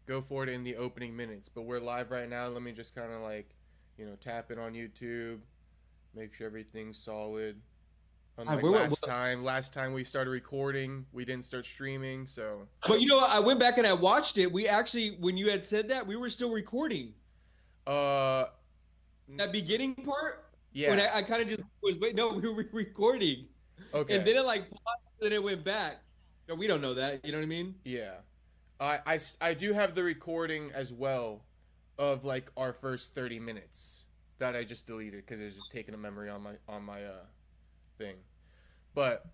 go for it in the opening minutes. But we're live right now. Let me just kind of like, tap it on YouTube, make sure everything's solid. Unlike last time we started recording, we didn't start streaming. So, but you know what? I went back and I watched it. We actually, when you had said that, we were still recording. That beginning part. Yeah. When I kind of just was wait. No, we were recording. Okay. And then it like paused, and it went back. No, we don't know that. You know what I mean? Yeah. I do have the recording as well of like our first 30 minutes that I just deleted because it was just taking a memory on my thing. But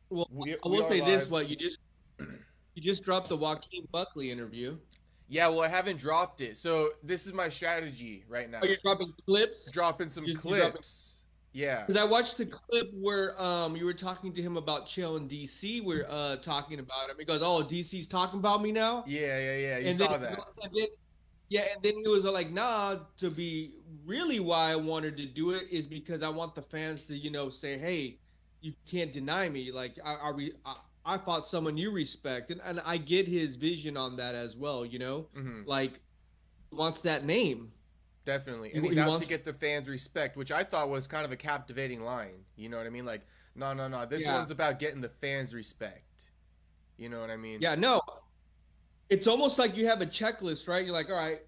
well, I will say this: what you just dropped the Joaquin Buckley interview. Yeah, well, I haven't dropped it, so this is my strategy right now. Oh, you're dropping clips? Dropping some clips. Yeah. Because I watched the clip where you were talking to him about Chill in DC. We're talking about him. He goes, "Oh, DC's talking about me now." Yeah. You saw that. And then he was like, "Nah, to be really why I wanted to do it is because I want the fans to, say, hey, you can't deny me. Like, I fought someone you respect, and I get his vision on that as well. Like, he wants that name." Definitely. And he's out to get the fans' respect, which I thought was kind of a captivating line. You know what I mean? Like, no. This one's about getting the fans' respect. You know what I mean? Yeah, no. It's almost like you have a checklist, right? You're like, all right,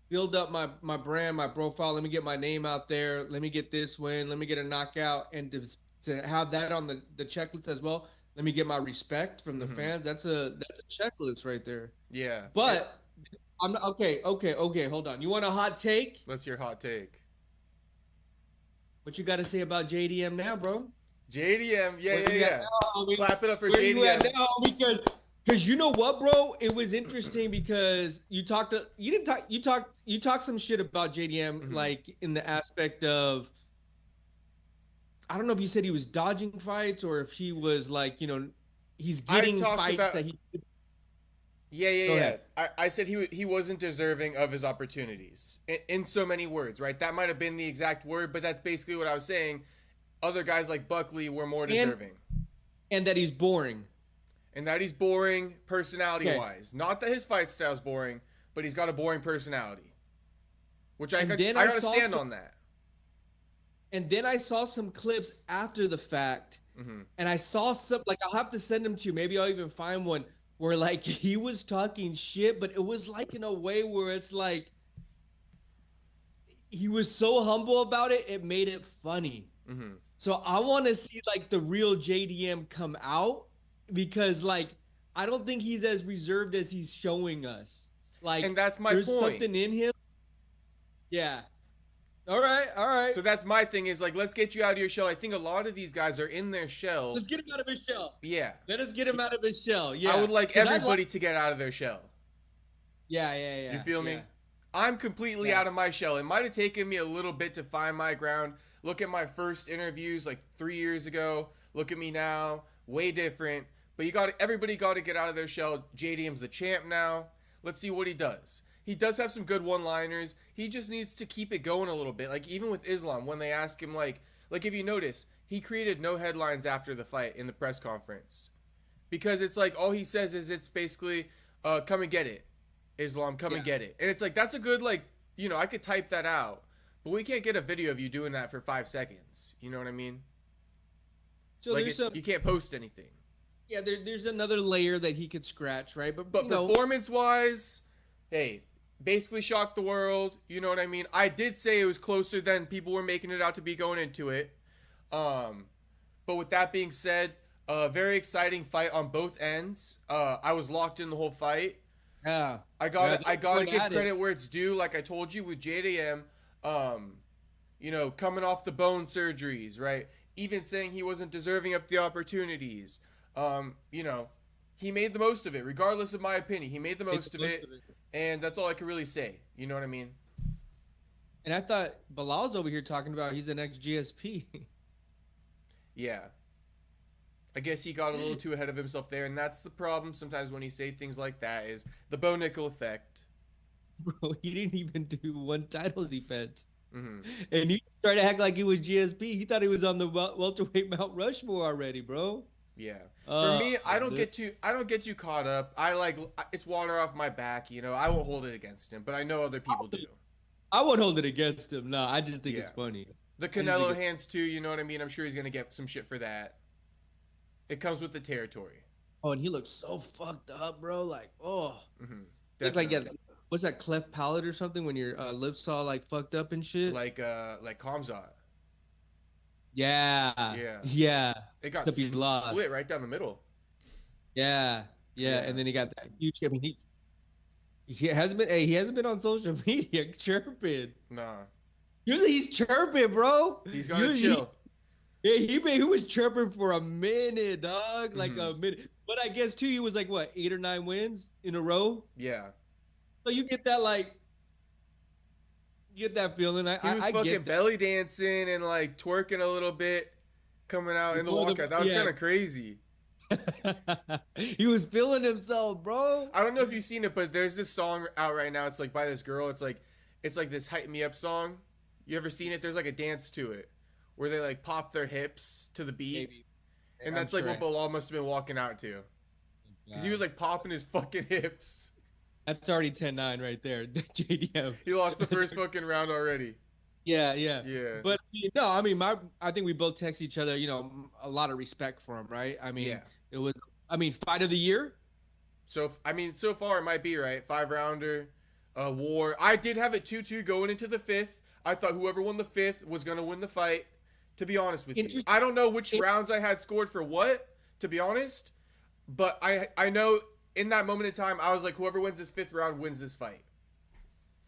build up my brand, my profile. Let me get my name out there. Let me get this win. Let me get a knockout. And to have that on the checklist as well, let me get my respect from the fans. That's a checklist right there. Yeah. But... I'm not, okay. Hold on. You want a hot take? Let's hear hot take. What you got to say about JDM now, bro? JDM, yeah. Clap it up for JDM. Where you at now? Because you know what, bro? It was interesting because you talked some shit about JDM, like in the aspect of, I don't know if you said he was dodging fights or if he was like, he's getting fights that he. Yeah. I said he wasn't deserving of his opportunities in so many words, right? That might have been the exact word, but that's basically what I was saying. Other guys like Buckley were more deserving. And that he's boring. Personality-wise. Not that his fight style's boring, but he's got a boring personality. Which I gotta stand on that. And then I saw some clips after the fact, and I saw some, like, I'll have to send them to you. Maybe I'll even find one where like he was talking shit, but it was like in a way where it's like he was so humble about it, it made it funny. So I want to see like the real JDM come out because like I don't think he's as reserved as he's showing us. Like, and that's my there's point. Something in him. Yeah. All right. So that's my thing is like, let's get you out of your shell. I think a lot of these guys are in their shell. Let's get him out of his shell. Yeah. Let us get him out of his shell. Yeah. I would like everybody to get out of their shell. Yeah. You feel me? I'm completely out of my shell. It might have taken me a little bit to find my ground. Look at my first interviews like 3 years ago. Look at me now. Way different. But everybody got to get out of their shell. JDM's the champ now. Let's see what he does. He does have some good one-liners. He just needs to keep it going a little bit. Like, even with Islam, when they ask him, like if you notice, he created no headlines after the fight in the press conference. Because it's like, all he says is it's basically, come and get it. Islam, come and get it. And it's like, that's a good, like, I could type that out. But we can't get a video of you doing that for 5 seconds. You know what I mean? So like you can't post anything. Yeah, there's another layer that he could scratch, right? But performance-wise, hey, basically shocked the world. You know what I mean? I did say it was closer than people were making it out to be going into it. But with that being said, very exciting fight on both ends. I was locked in the whole fight. Yeah. I gotta give credit where it's due. Like I told you with JDM, coming off the bone surgeries, right? Even saying he wasn't deserving of the opportunities. He made the most of it, regardless of my opinion. He made the most of it. And that's all I can really say. You know what I mean? And I thought Belal's over here talking about he's the next GSP. Yeah. I guess he got a little too ahead of himself there, and that's the problem sometimes when you say things like that is the Bo Nickel effect. Bro, he didn't even do one title defense. And he started to act like he was GSP. He thought he was on the welterweight Mount Rushmore already, bro. Yeah. For me, I don't Dude. get too caught up. It's water off my back, you know. I won't hold it against him, but I know other people do. I won't hold it against him. No, I just think Yeah. it's funny. The I just think Canelo hands too, you know what I mean? I'm sure he's gonna get some shit for that. It comes with the territory. Oh, and he looks so fucked up, bro. Like, oh, Mm-hmm. look like what's that, cleft palate or something when your lips all like fucked up and shit. Like Kamzat. Yeah, Yeah. yeah. It got Except he lost. split right down the middle. Yeah, yeah. And then he got that huge. I mean, he hasn't been. Hey, he hasn't been on social media chirping. Nah. Usually he's chirping, bro. He's gonna chill. Yeah, he was chirping for a minute, dog. Like a minute. But I guess too, he was like what, 8 or 9 wins in a row. Yeah. So you get that feeling. He was fucking belly dancing and like twerking a little bit, coming out in the walkout. That was kind of crazy. He was feeling himself, bro. I don't know if you've seen it, but there's this song out right now. It's like by this girl. It's like this hype me up song. You ever seen it? There's like a dance to it where they like pop their hips to the beat. Maybe. And that's like what Belal must have been walking out to. Because he was like popping his fucking hips. That's already 10-9 right there, JDM. He lost the first fucking round already. Yeah. But no, I mean, I think we both text each other, you know, a lot of respect for him, right? I mean, it was, fight of the year. So, so far it might be, right? 5-rounder, war. I did have it 2-2 going into the 5th. I thought whoever won the 5th was going to win the fight, to be honest with you. I don't know which rounds I had scored for what, to be honest. But I know in that moment in time, I was like, whoever wins this 5th round wins this fight.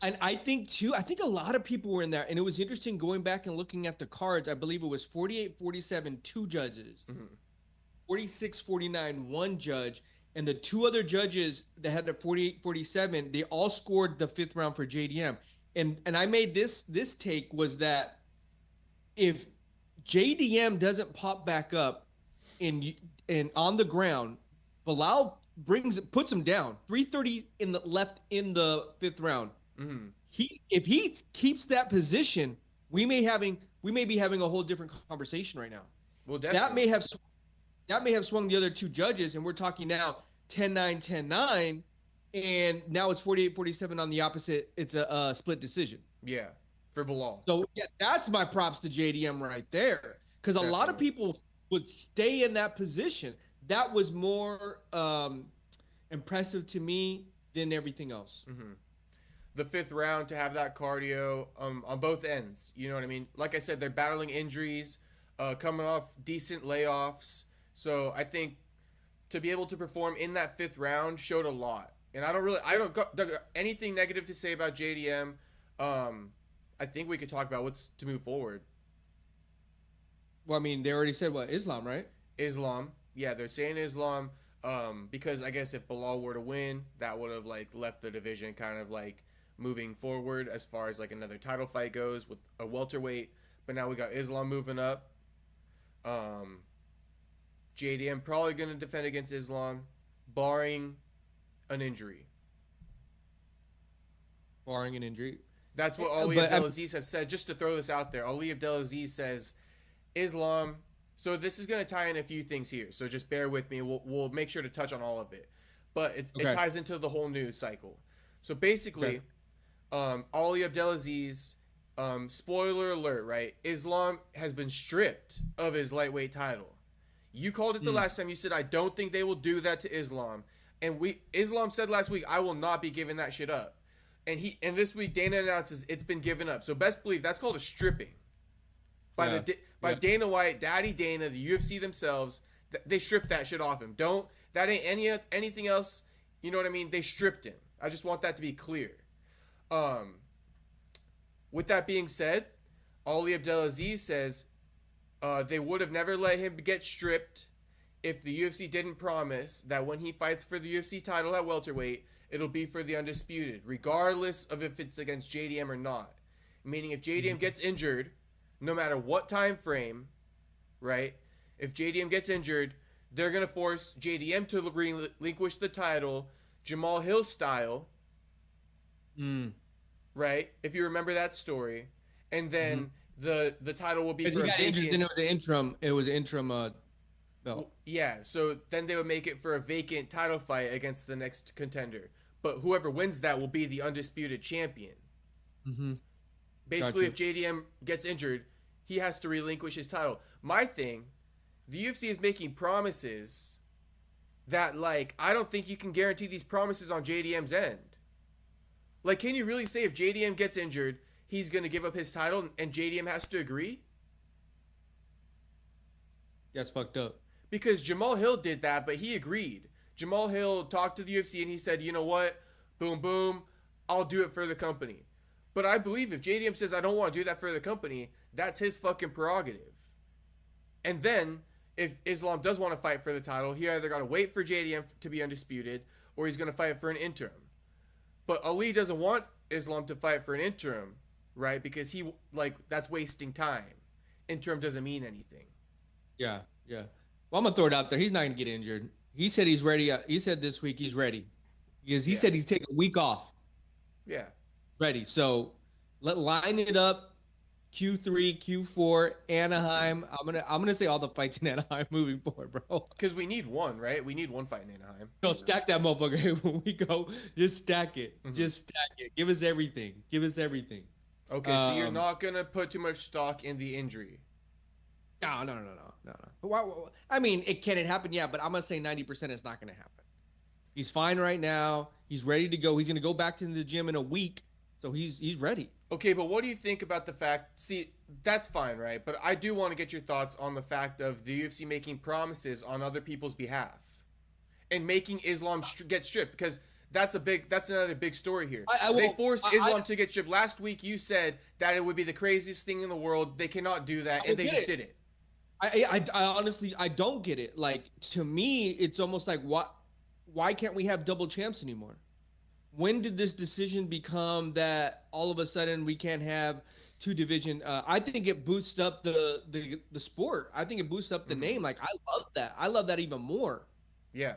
And I think a lot of people were in there. And it was interesting going back and looking at the cards. I believe it was 48-47, 2 judges. 46-49, 1 judge. And the 2 other judges that had the 48-47, they all scored the 5th round for JDM. And I made this take was that if JDM doesn't pop back up and on the ground, Belal puts him down 330 in the 5th round. If he keeps that position, we may be having a whole different conversation right now. Well, definitely. That may have swung the other 2 judges, and we're talking now 10-9, 10-9, and now it's 48-47 on the opposite. It's a split decision. Yeah, for Belal. So yeah, that's my props to JDM right there, because a lot of people would stay in that position. That was more impressive to me than everything else. The 5th round, to have that cardio on both ends. You know what I mean? Like I said, they're battling injuries, coming off decent layoffs. So I think to be able to perform in that 5th round showed a lot. And I don't got anything negative to say about JDM. I think we could talk about what's to move forward. Well, I mean, they already said Islam, right? Islam. Yeah, they're saying Islam. Because I guess if Belal were to win, that would have like left the division kind of like moving forward as far as like another title fight goes with a welterweight. But now we got Islam moving up. JDM probably going to defend against Islam, barring an injury. Barring an injury. That's what Ali Abdelaziz has said. Just to throw this out there, Ali Abdelaziz says Islam. So this is going to tie in a few things here. So just bear with me. We'll make sure to touch on all of it. But it ties into the whole news cycle. So basically, Ali Abdelaziz, spoiler alert, right? Islam has been stripped of his lightweight title. You called it the last time. You said, I don't think they will do that to Islam. And Islam said last week, I will not be giving that shit up. And this week, Dana announces it's been given up. So best believe that's called a stripping. By Dana White, Daddy Dana, the UFC themselves, they stripped that shit off him. That ain't anything else. You know what I mean? They stripped him. I just want that to be clear. With that being said, Ali Abdelaziz says they would have never let him get stripped if the UFC didn't promise that when he fights for the UFC title at welterweight, it'll be for the undisputed, regardless of if it's against JDM or not. Meaning if JDM gets injured, no matter what time frame, right? If JDM gets injured, they're going to force JDM to relinquish the title, Jamal Hill style, right? If you remember that story. And then the title will be for he got injured, then it was an interim belt. Yeah, so then they would make it for a vacant title fight against the next contender. But whoever wins that will be the undisputed champion. Mm-hmm. Basically, if JDM gets injured, he has to relinquish his title. My thing, the UFC is making promises that, like, I don't think you can guarantee these promises on JDM's end. Like, can you really say if JDM gets injured, he's going to give up his title and JDM has to agree? That's fucked up. Because Jamal Hill did that, but he agreed. Jamal Hill talked to the UFC and he said, you know what? Boom, boom. I'll do it for the company. But I believe if JDM says, I don't want to do that for the company, that's his fucking prerogative. And then, if Islam does want to fight for the title, he either got to wait for JDM to be undisputed or he's going to fight for an interim. But Ali doesn't want Islam to fight for an interim, right? Because he, like, that's wasting time. Interim doesn't mean anything. Yeah, yeah. Well, I'm going to throw it out there. He's not going to get injured. He said he's ready. He said this week he's ready. Because he said he's taking a week off. Yeah. Ready. So line it up. Q3, Q4, Anaheim. I'm gonna say all the fights in Anaheim moving forward, bro. Because we need one, right? We need one fight in Anaheim. No, stack that motherfucker when we go. Just stack it. Mm-hmm. Just stack it. Give us everything. Give us everything. Okay, so you're not gonna put too much stock in the injury. No. Well, I mean, can it happen? Yeah, but I'm gonna say 90% it's not gonna happen. He's fine right now. He's ready to go. He's gonna go back to the gym in a week, so he's ready. Okay, but what do you think about the fact? See, that's fine, right? But I do want to get your thoughts on the fact of the UFC making promises on other people's behalf and making Islam get stripped, because that's another big story here. They forced Islam to get stripped. Last week, you said that it would be the craziest thing in the world. They cannot do that, and they just did it. I honestly don't get it. Like, to me, it's almost like, why can't we have double champs anymore? When did this decision become that all of a sudden we can't have two division? I think it boosts up the sport. I think it boosts up the name. Like, I love that. I love that even more. Yeah.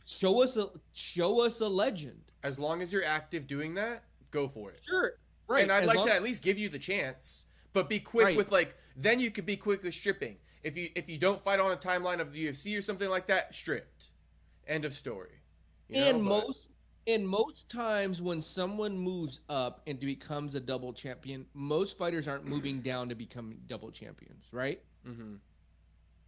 Show us a legend. As long as you're active doing that, go for it. Sure. Right. And I'd like to at least give you the chance, but be quick with, like, then you could be quick with stripping. If you don't fight on a timeline of the UFC or something like that, stripped. End of story. And most times when someone moves up and becomes a double champion, most fighters aren't moving down to become double champions, right? Mm-hmm.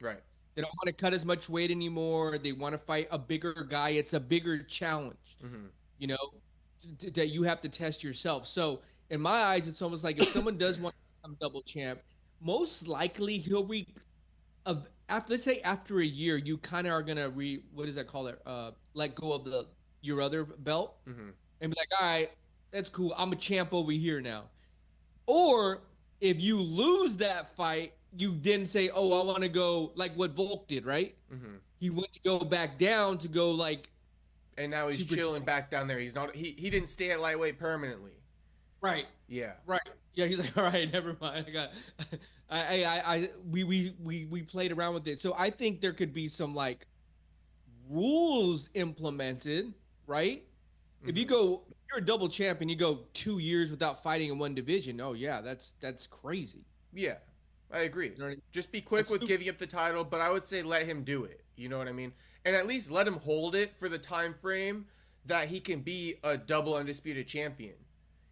Right. They don't want to cut as much weight anymore. They want to fight a bigger guy. It's a bigger challenge, you know, that you have to test yourself. So in my eyes, it's almost like if someone does want to become double champ, most likely he'll after a year, you kind of are gonna let go of your other belt and be like, all right, that's cool. I'm a champ over here now. Or if you lose that fight, you then say, oh, I want to go like what Volk did, right? He went to go back down to go like. And now he's chilling back down there. He's not. He didn't stay at lightweight permanently. Right. Yeah. Right. Yeah. He's like, all right, never mind. We played around with it. So I think there could be some like rules implemented, right? If you're a double champ and you go 2 years without fighting in one division, oh yeah, that's crazy. Yeah, I agree. You know what I mean? Just be quick with giving up the title, but I would say let him do it. You know what I mean? And at least let him hold it for the time frame that he can be a double undisputed champion.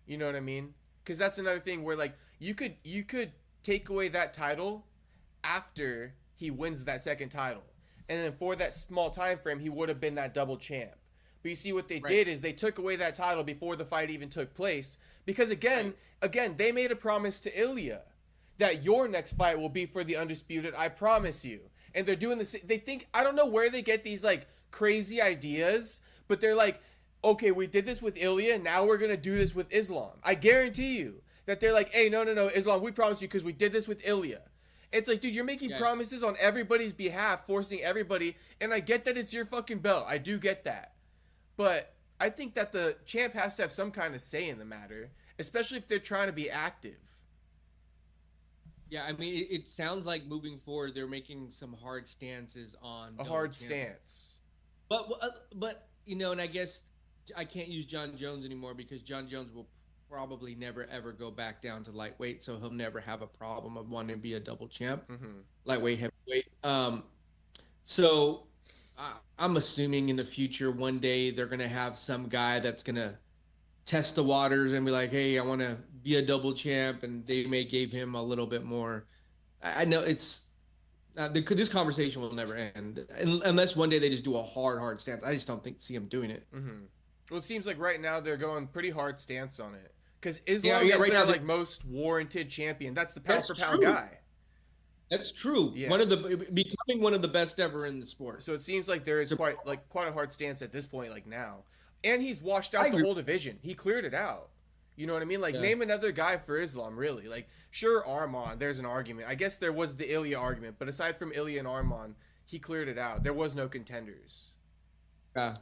You know what I mean? Because that's another thing where, like, you could take away that title after he wins that second title, and then for that small time frame, he would have been that double champ. But you see what they did is they took away that title before the fight even took place, because again, they made a promise to Ilya that your next fight will be for the undisputed. I promise you. And they're doing this. They think, I don't know where they get these like crazy ideas, but they're like, okay, we did this with Ilya, now we're gonna do this with Islam. I guarantee you that they're like, hey, no, Islam, we promise you because we did this with Ilya. It's like, dude, you're making promises on everybody's behalf, forcing everybody, and I get that it's your fucking belt. I do get that. But I think that the champ has to have some kind of say in the matter, especially if they're trying to be active. Yeah, I mean, it sounds like moving forward, they're making some hard stances on a hard stance. But you know, and I guess I can't use John Jones anymore because John Jones will probably never ever go back down to lightweight, so he'll never have a problem of wanting to be a double champ, lightweight, heavyweight. Wait, so I'm assuming in the future, one day they're gonna have some guy that's gonna test the waters and be like, "Hey, I want to be a double champ," and they may give him a little bit more. I know it's this conversation will never end unless one day they just do a hard stance. I just don't see him doing it. Mm-hmm. Well, it seems like right now they're going pretty hard stance on it because Islam is right their now, like most warranted champion. That's the pound for pound true. guy. That's true. Yeah. Becoming one of the best ever in the sport. So it seems like there is quite a hard stance at this point, like now. And he's washed out the whole division. He cleared it out. You know what I mean? Like, name another guy for Islam, really. Like, sure, Arman, there's an argument. I guess there was the Ilya argument, but aside from Ilya and Arman, he cleared it out. There was no contenders. Yeah.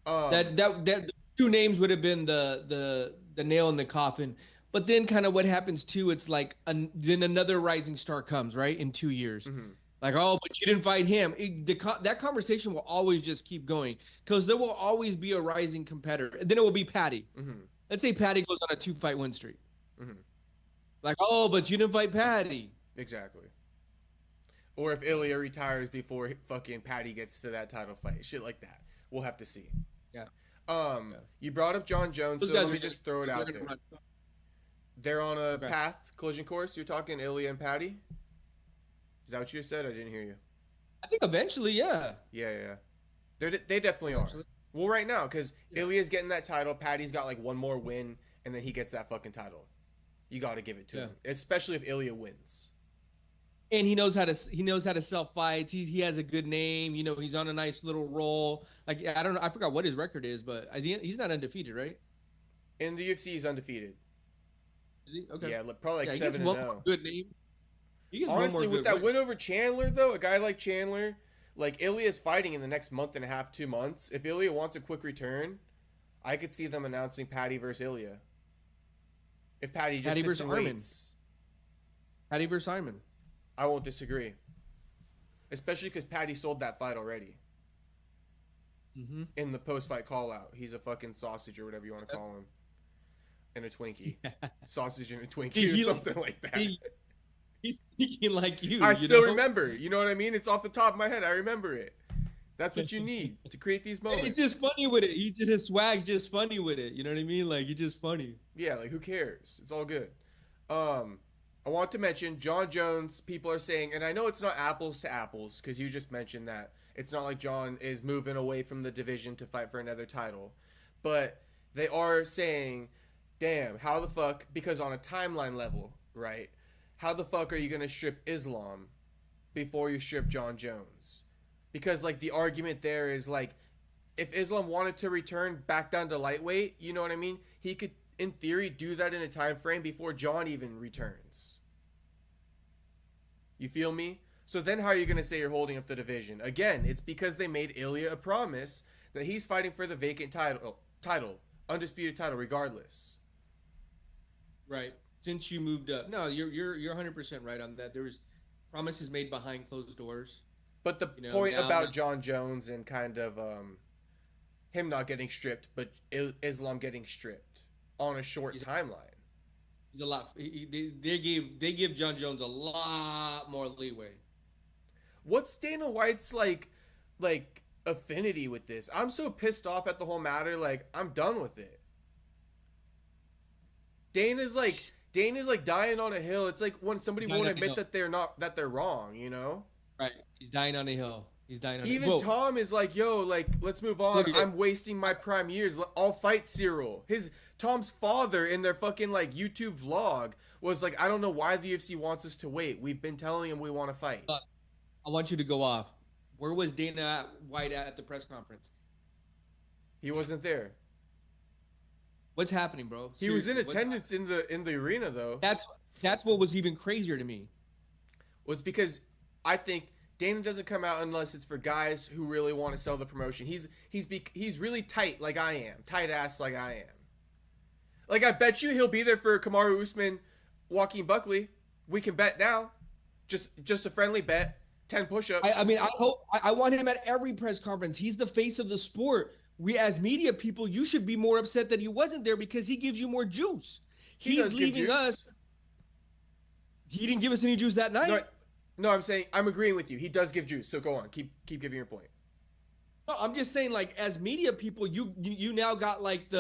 That two names would have been the nail in the coffin. But then kind of what happens too, it's like then another rising star comes, right? In 2 years. Mm-hmm. Like, oh, but you didn't fight him. That conversation will always just keep going because there will always be a rising competitor. And then it will be Patty. Mm-hmm. Let's say Patty goes on a 2-fight win streak. Mm-hmm. Like, oh, but you didn't fight Patty. Exactly. Or if Ilya retires before fucking Patty gets to that title fight. Shit like that. We'll have to see. Yeah. You brought up John Jones, so let me just throw it out there. They're on a path, collision course. You're talking Ilya and Patty? Is that what you just said? I didn't hear you. I think eventually, yeah. Yeah. They definitely are. Well, right now, because Ilya's getting that title. Patty's got like one more win, and then he gets that fucking title. You got to give it to him, especially if Ilya wins. And he knows how to sell fights. He has a good name. You know, he's on a nice little roll. Like, I don't know. I forgot what his record is, but he's not undefeated, right? In the UFC, he's undefeated. Is he? Okay. Yeah, probably like 7-0. Good name. Honestly, with that win over Chandler, though, a guy like Chandler, like Ilya's fighting in the next month and a half, 2 months. If Ilya wants a quick return, I could see them announcing Patty versus Ilya. If Patty just sits and waits. Patty versus Simon. I won't disagree. Especially because Patty sold that fight already. Mm-hmm. In the post-fight call-out. He's a fucking sausage or whatever you want to call him. And a Twinkie. Sausage and a Twinkie or something like that. He's thinking like you. I still remember. You know what I mean? It's off the top of my head. I remember it. That's what you need to create these moments. He's just funny with it. His swag's just funny with it. You know what I mean? Like, he's just funny. Yeah, like, who cares? It's all good. I want to mention John Jones. People are saying, and I know it's not apples to apples because you just mentioned that. It's not like John is moving away from the division to fight for another title. But they are saying, damn, how the fuck, because on a timeline level, right, how the fuck are you going to strip Islam before you strip John Jones? Because, like, the argument there is, like, if Islam wanted to return back down to lightweight, you know what I mean? He could, in theory, do that in a time frame before John even returns. You feel me? So then how are you going to say you're holding up the division? Again, it's because they made Ilya a promise that he's fighting for the vacant title, undisputed title, regardless. Right. Since you moved up. No, you're 100% right on that. There was promises made behind closed doors. But the point about John Jones and kind of him not getting stripped, but Islam getting stripped on a short timeline. He's a lot. They give John Jones a lot more leeway. What's Dana White's like affinity with this? I'm so pissed off at the whole matter. Like, I'm done with it. Dana's like dying on a hill. It's like when somebody won't admit that they're wrong, you know? Right. He's dying on a hill. Even Tom is like, yo, like, let's move on. I'm wasting my prime years. I'll fight Cyril. Tom's father in their fucking like YouTube vlog was like, I don't know why the UFC wants us to wait. We've been telling him we want to fight. I want you to go off. Where was Dana White at the press conference? He wasn't there. What's happening, bro? Seriously, he was in attendance in the arena though. That's what was even crazier to me. Well, it's because I think Dana doesn't come out unless it's for guys who really want to sell the promotion. He's really tight like I am. Tight ass like I am. Like, I bet you he'll be there for Kamaru Usman, Joaquin Buckley. We can bet now. Just a friendly bet. 10 push-ups. I want him at every press conference. He's the face of the sport. We as media people, you should be more upset that he wasn't there because he gives you more juice. He's leaving us. He didn't give us any juice that night. No, I'm saying I'm agreeing with you. He does give juice. So go on. Keep giving your point. No, I'm just saying, like, as media people, you now got like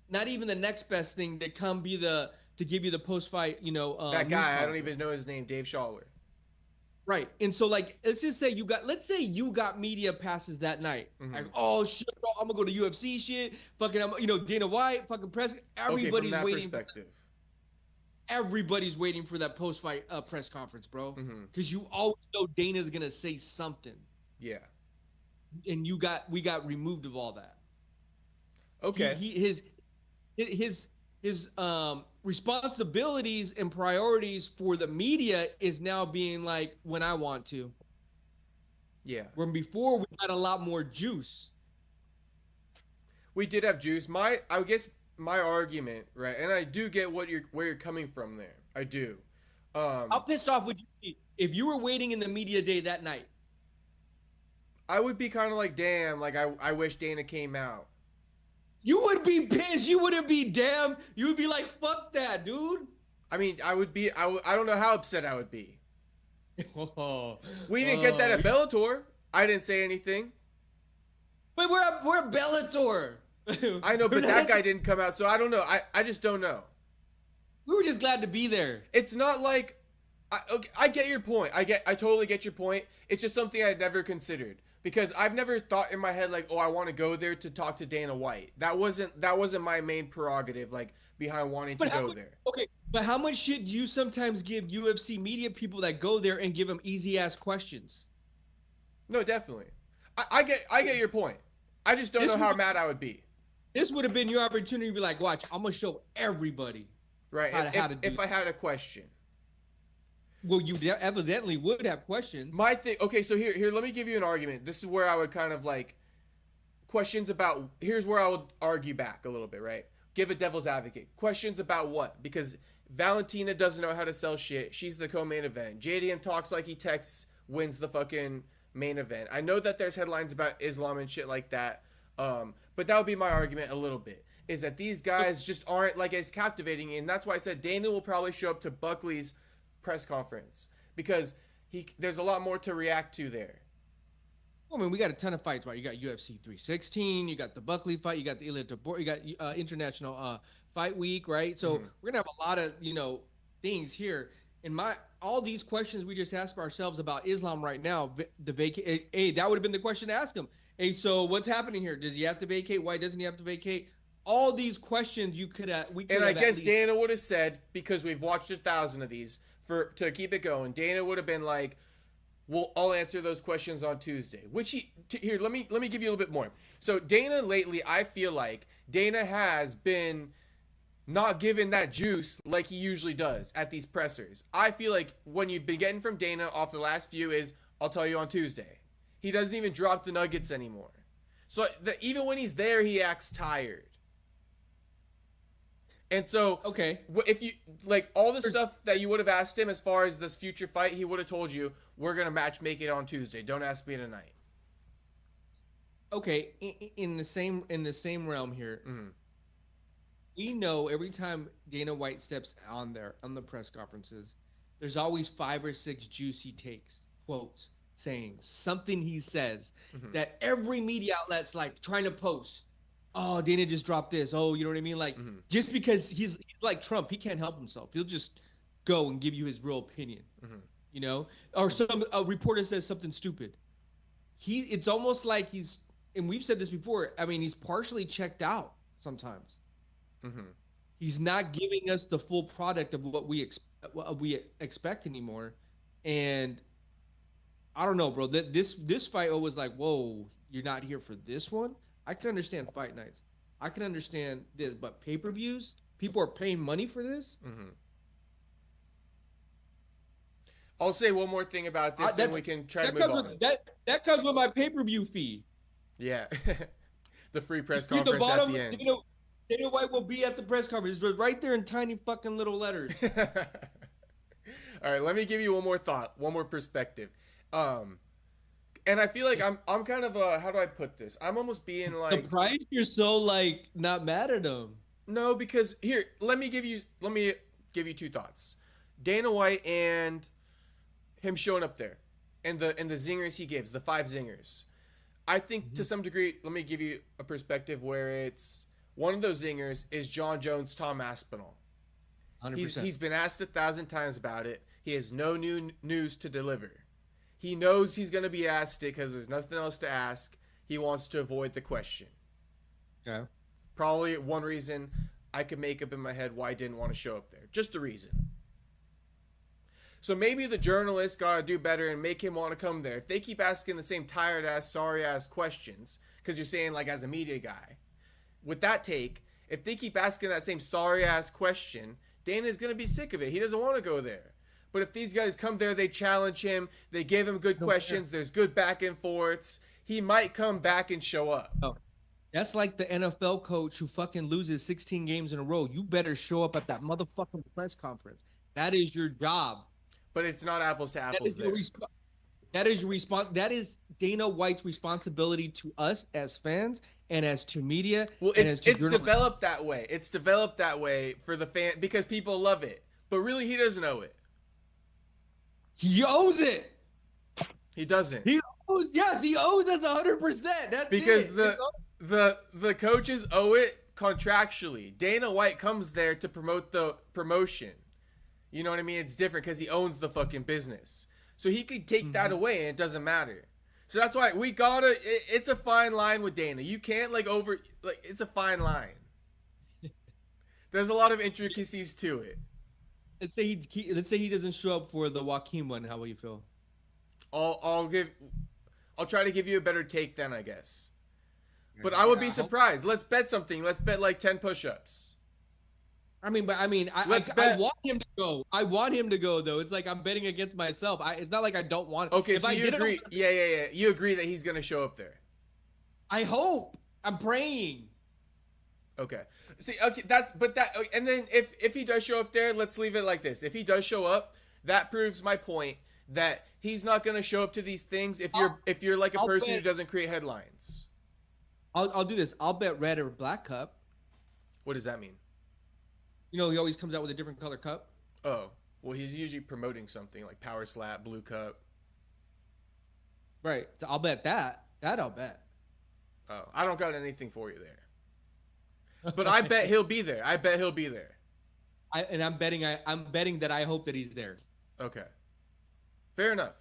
not even the next best thing that to give you the post fight, That guy, I don't even know his name, Dave Schaller. Right. And so, like, let's say you got media passes that night. Like, oh shit, bro, I'm gonna go to UFC shit. Fucking, Dana White, fucking press. Everybody's from that waiting. Perspective. Everybody's waiting for that post fight press conference, bro. Because you always know Dana's gonna say something. Yeah. And we got removed of all that. Okay. His responsibilities and priorities for the media is now being like, when I want to. Yeah. When before we had a lot more juice. We did have juice. I guess my argument, right, and I do get where you're coming from there. I do. How pissed off would you be if you were waiting in the media day that night? I would be kind of like, damn, like I wish Dana came out. You would be pissed. You wouldn't be damn. You would be like, fuck that, dude. I mean, I don't know how upset I would be. We didn't get that at Bellator. I didn't say anything. But we're at Bellator. I know, but that guy didn't come out, so I don't know. I just don't know. We were just glad to be there. It's not like I get your point. I totally get your point. It's just something I'd never considered. Because I've never thought in my head like, oh, I want to go there to talk to Dana White. That wasn't my main prerogative, like behind wanting to go there. Okay, but how much shit do you sometimes give UFC media people that go there and give them easy ass questions? No, definitely. I get your point. I just don't know how mad I would be. This would have been your opportunity to be like, watch, I'm gonna show everybody right how to do if I had a question. Well, you evidently would have questions. My thing, okay, so here, let me give you an argument. This is where I would kind of like questions about. Here's where I would argue back a little bit, right? Give a devil's advocate. Questions about what? Because Valentina doesn't know how to sell shit. She's the co-main event. JDM talks like he texts, wins the fucking main event. I know that there's headlines about Islam and shit like that, but that would be my argument a little bit. Is that these guys just aren't like as captivating, and that's why I said Dana will probably show up to Buckley's press conference because there's a lot more to react to there. I mean, we got a ton of fights, right? You got UFC 316, you got the Buckley fight, you got the you got International Fight Week, right? So we're gonna have a lot of things here. And all these questions we just asked ourselves about Islam right now, the vacate. Hey, that would have been the question to ask him. Hey, so what's happening here? Does he have to vacate? Why doesn't he have to vacate? All these questions you could have. And I guess Dana would have said, because we've watched 1,000 of these. To keep it going, Dana would have been like, "Well, I'll answer those questions on Tuesday." Which here, let me give you a little bit more. So Dana lately, I feel like Dana has been not given that juice like he usually does at these pressers. I feel like when you've been getting from Dana off the last few is, "I'll tell you on Tuesday." He doesn't even drop the nuggets anymore. So even when he's there, he acts tired. And so, okay, if you like all the stuff that you would have asked him as far as this future fight, he would have told you, "We're gonna make it on Tuesday. Don't ask me tonight." Okay, in the same realm here, we know every time Dana White steps on the press conferences, there's always 5 or 6 juicy takes, quotes, saying something he says that every media outlet's like trying to post. Oh, Dana just dropped this. Oh, you know what I mean? Like, just because he's like Trump, he can't help himself. He'll just go and give you his real opinion, Or a reporter says something stupid. It's almost like and we've said this before, I mean, he's partially checked out sometimes. He's not giving us the full product of what we expect anymore. And I don't know, bro. This fight was like, whoa, you're not here for this one? I can understand fight nights. I can understand this, but pay-per-views, people are paying money for this. I'll say one more thing about this, and we can try to move on. That comes with my pay-per-view fee. Yeah, the free press conference at the end. Dana White will be at the press conference. It's right there in tiny fucking little letters. All right, let me give you one more thought, one more perspective. And I feel like I'm kind of how do I put this? I'm almost being like surprised you're so like not mad at him. No, because here, let me give you 2 thoughts. Dana White and him showing up there, and the zingers he gives, the 5 zingers. I think to some degree, let me give you a perspective where it's one of those zingers is John Jones, Tom Aspinall. 100%. He's been asked 1,000 times about it. He has no new news to deliver. He knows he's going to be asked it because there's nothing else to ask. He wants to avoid the question. Yeah. Probably one reason I could make up in my head why I didn't want to show up there. Just a reason. So maybe the journalists got to do better and make him want to come there. If they keep asking the same tired-ass, sorry-ass questions, because you're saying, like, as a media guy, with that take, if they keep asking that same sorry-ass question, Dana's going to be sick of it. He doesn't want to go there. But if these guys come there, they challenge him, they give him good questions, there's good back and forths, he might come back and show up. Oh, that's like the NFL coach who fucking loses 16 games in a row. You better show up at that motherfucking press conference. That is your job. But it's not apples to apples there. That is your response. That is Dana White's responsibility to us as fans and as to media. Well, it's developed that way. It's developed that way for the fan because people love it. But really, he doesn't owe it. He owes it. He doesn't. He owes. Yes, he owes us 100%. That's because it. the coaches owe it contractually. Dana White comes there to promote the promotion. You know what I mean? It's different because he owns the fucking business. So he could take that away and it doesn't matter. So that's why we gotta. It's a fine line with Dana. You can't it's a fine line. There's a lot of intricacies to it. Let's say he doesn't show up for the Joaquin one. How will you feel? I'll try to give you a better take then, I guess. But I would be surprised. Let's bet something. Let's bet like 10 push-ups. I want him to go. I want him to go though. It's like I'm betting against myself. It's not like I don't want. Okay, so you agree? Yeah. You agree that he's gonna show up there. I hope. I'm praying. Okay. See, okay, and then if he does show up there, let's leave it like this. If he does show up, that proves my point that he's not gonna show up to these things if you're like a person who doesn't create headlines. I'll do this. I'll bet red or black cup. What does that mean? You know, he always comes out with a different color cup. Oh, well, he's usually promoting something like Power Slap, Blue Cup. Right. So I'll bet that. That I'll bet. Oh, I don't got anything for you there. But I bet he'll be there. I'm betting that I hope that he's there. Okay. Fair enough.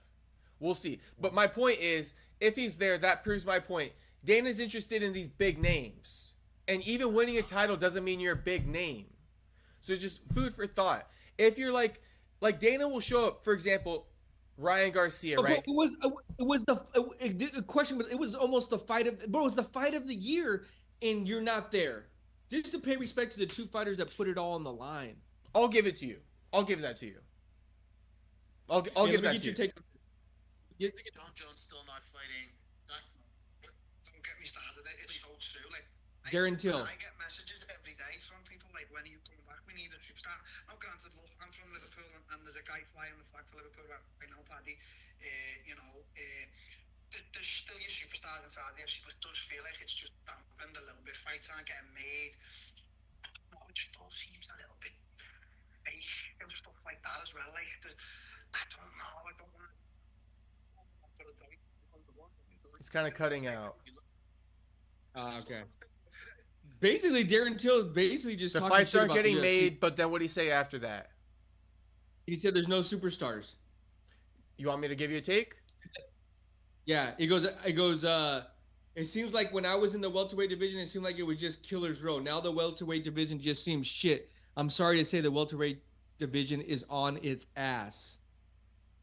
We'll see. But my point is, if he's there, that proves my point. Dana's interested in these big names. And even winning a title doesn't mean you're a big name. So just food for thought. If you're like Dana will show up, for example, Ryan Garcia, right? It was the question, but it was almost the fight of, bro, it was the fight of the year, and you're not there. Just to pay respect to the two fighters that put it all on the line. I'll give it to you. I'll give that to you. I'll give that to you. John Jones still not fighting. Don't get me started. It's so true. Like Darren Till. I get messages every day from people like, when are you coming back? We need a superstar. Now, granted, look, I'm from Liverpool, and there's a guy flying the flag for Liverpool. I know, Paddy. There's still your superstar inside the FC, but it does feel like it's just dampened a little bit. Fights aren't getting made. It just all seems a little bit fake and stuff like that as well. Like, I don't know. I don't want to. It's kind of cutting out. Okay. Basically, Darren Till basically just the fights aren't getting made, but then what did he say after that? He said there's no superstars. You want me to give you a take? Yeah, it goes. It seems like when I was in the welterweight division, it seemed like it was just killer's row. Now the welterweight division just seems shit. I'm sorry to say the welterweight division is on its ass.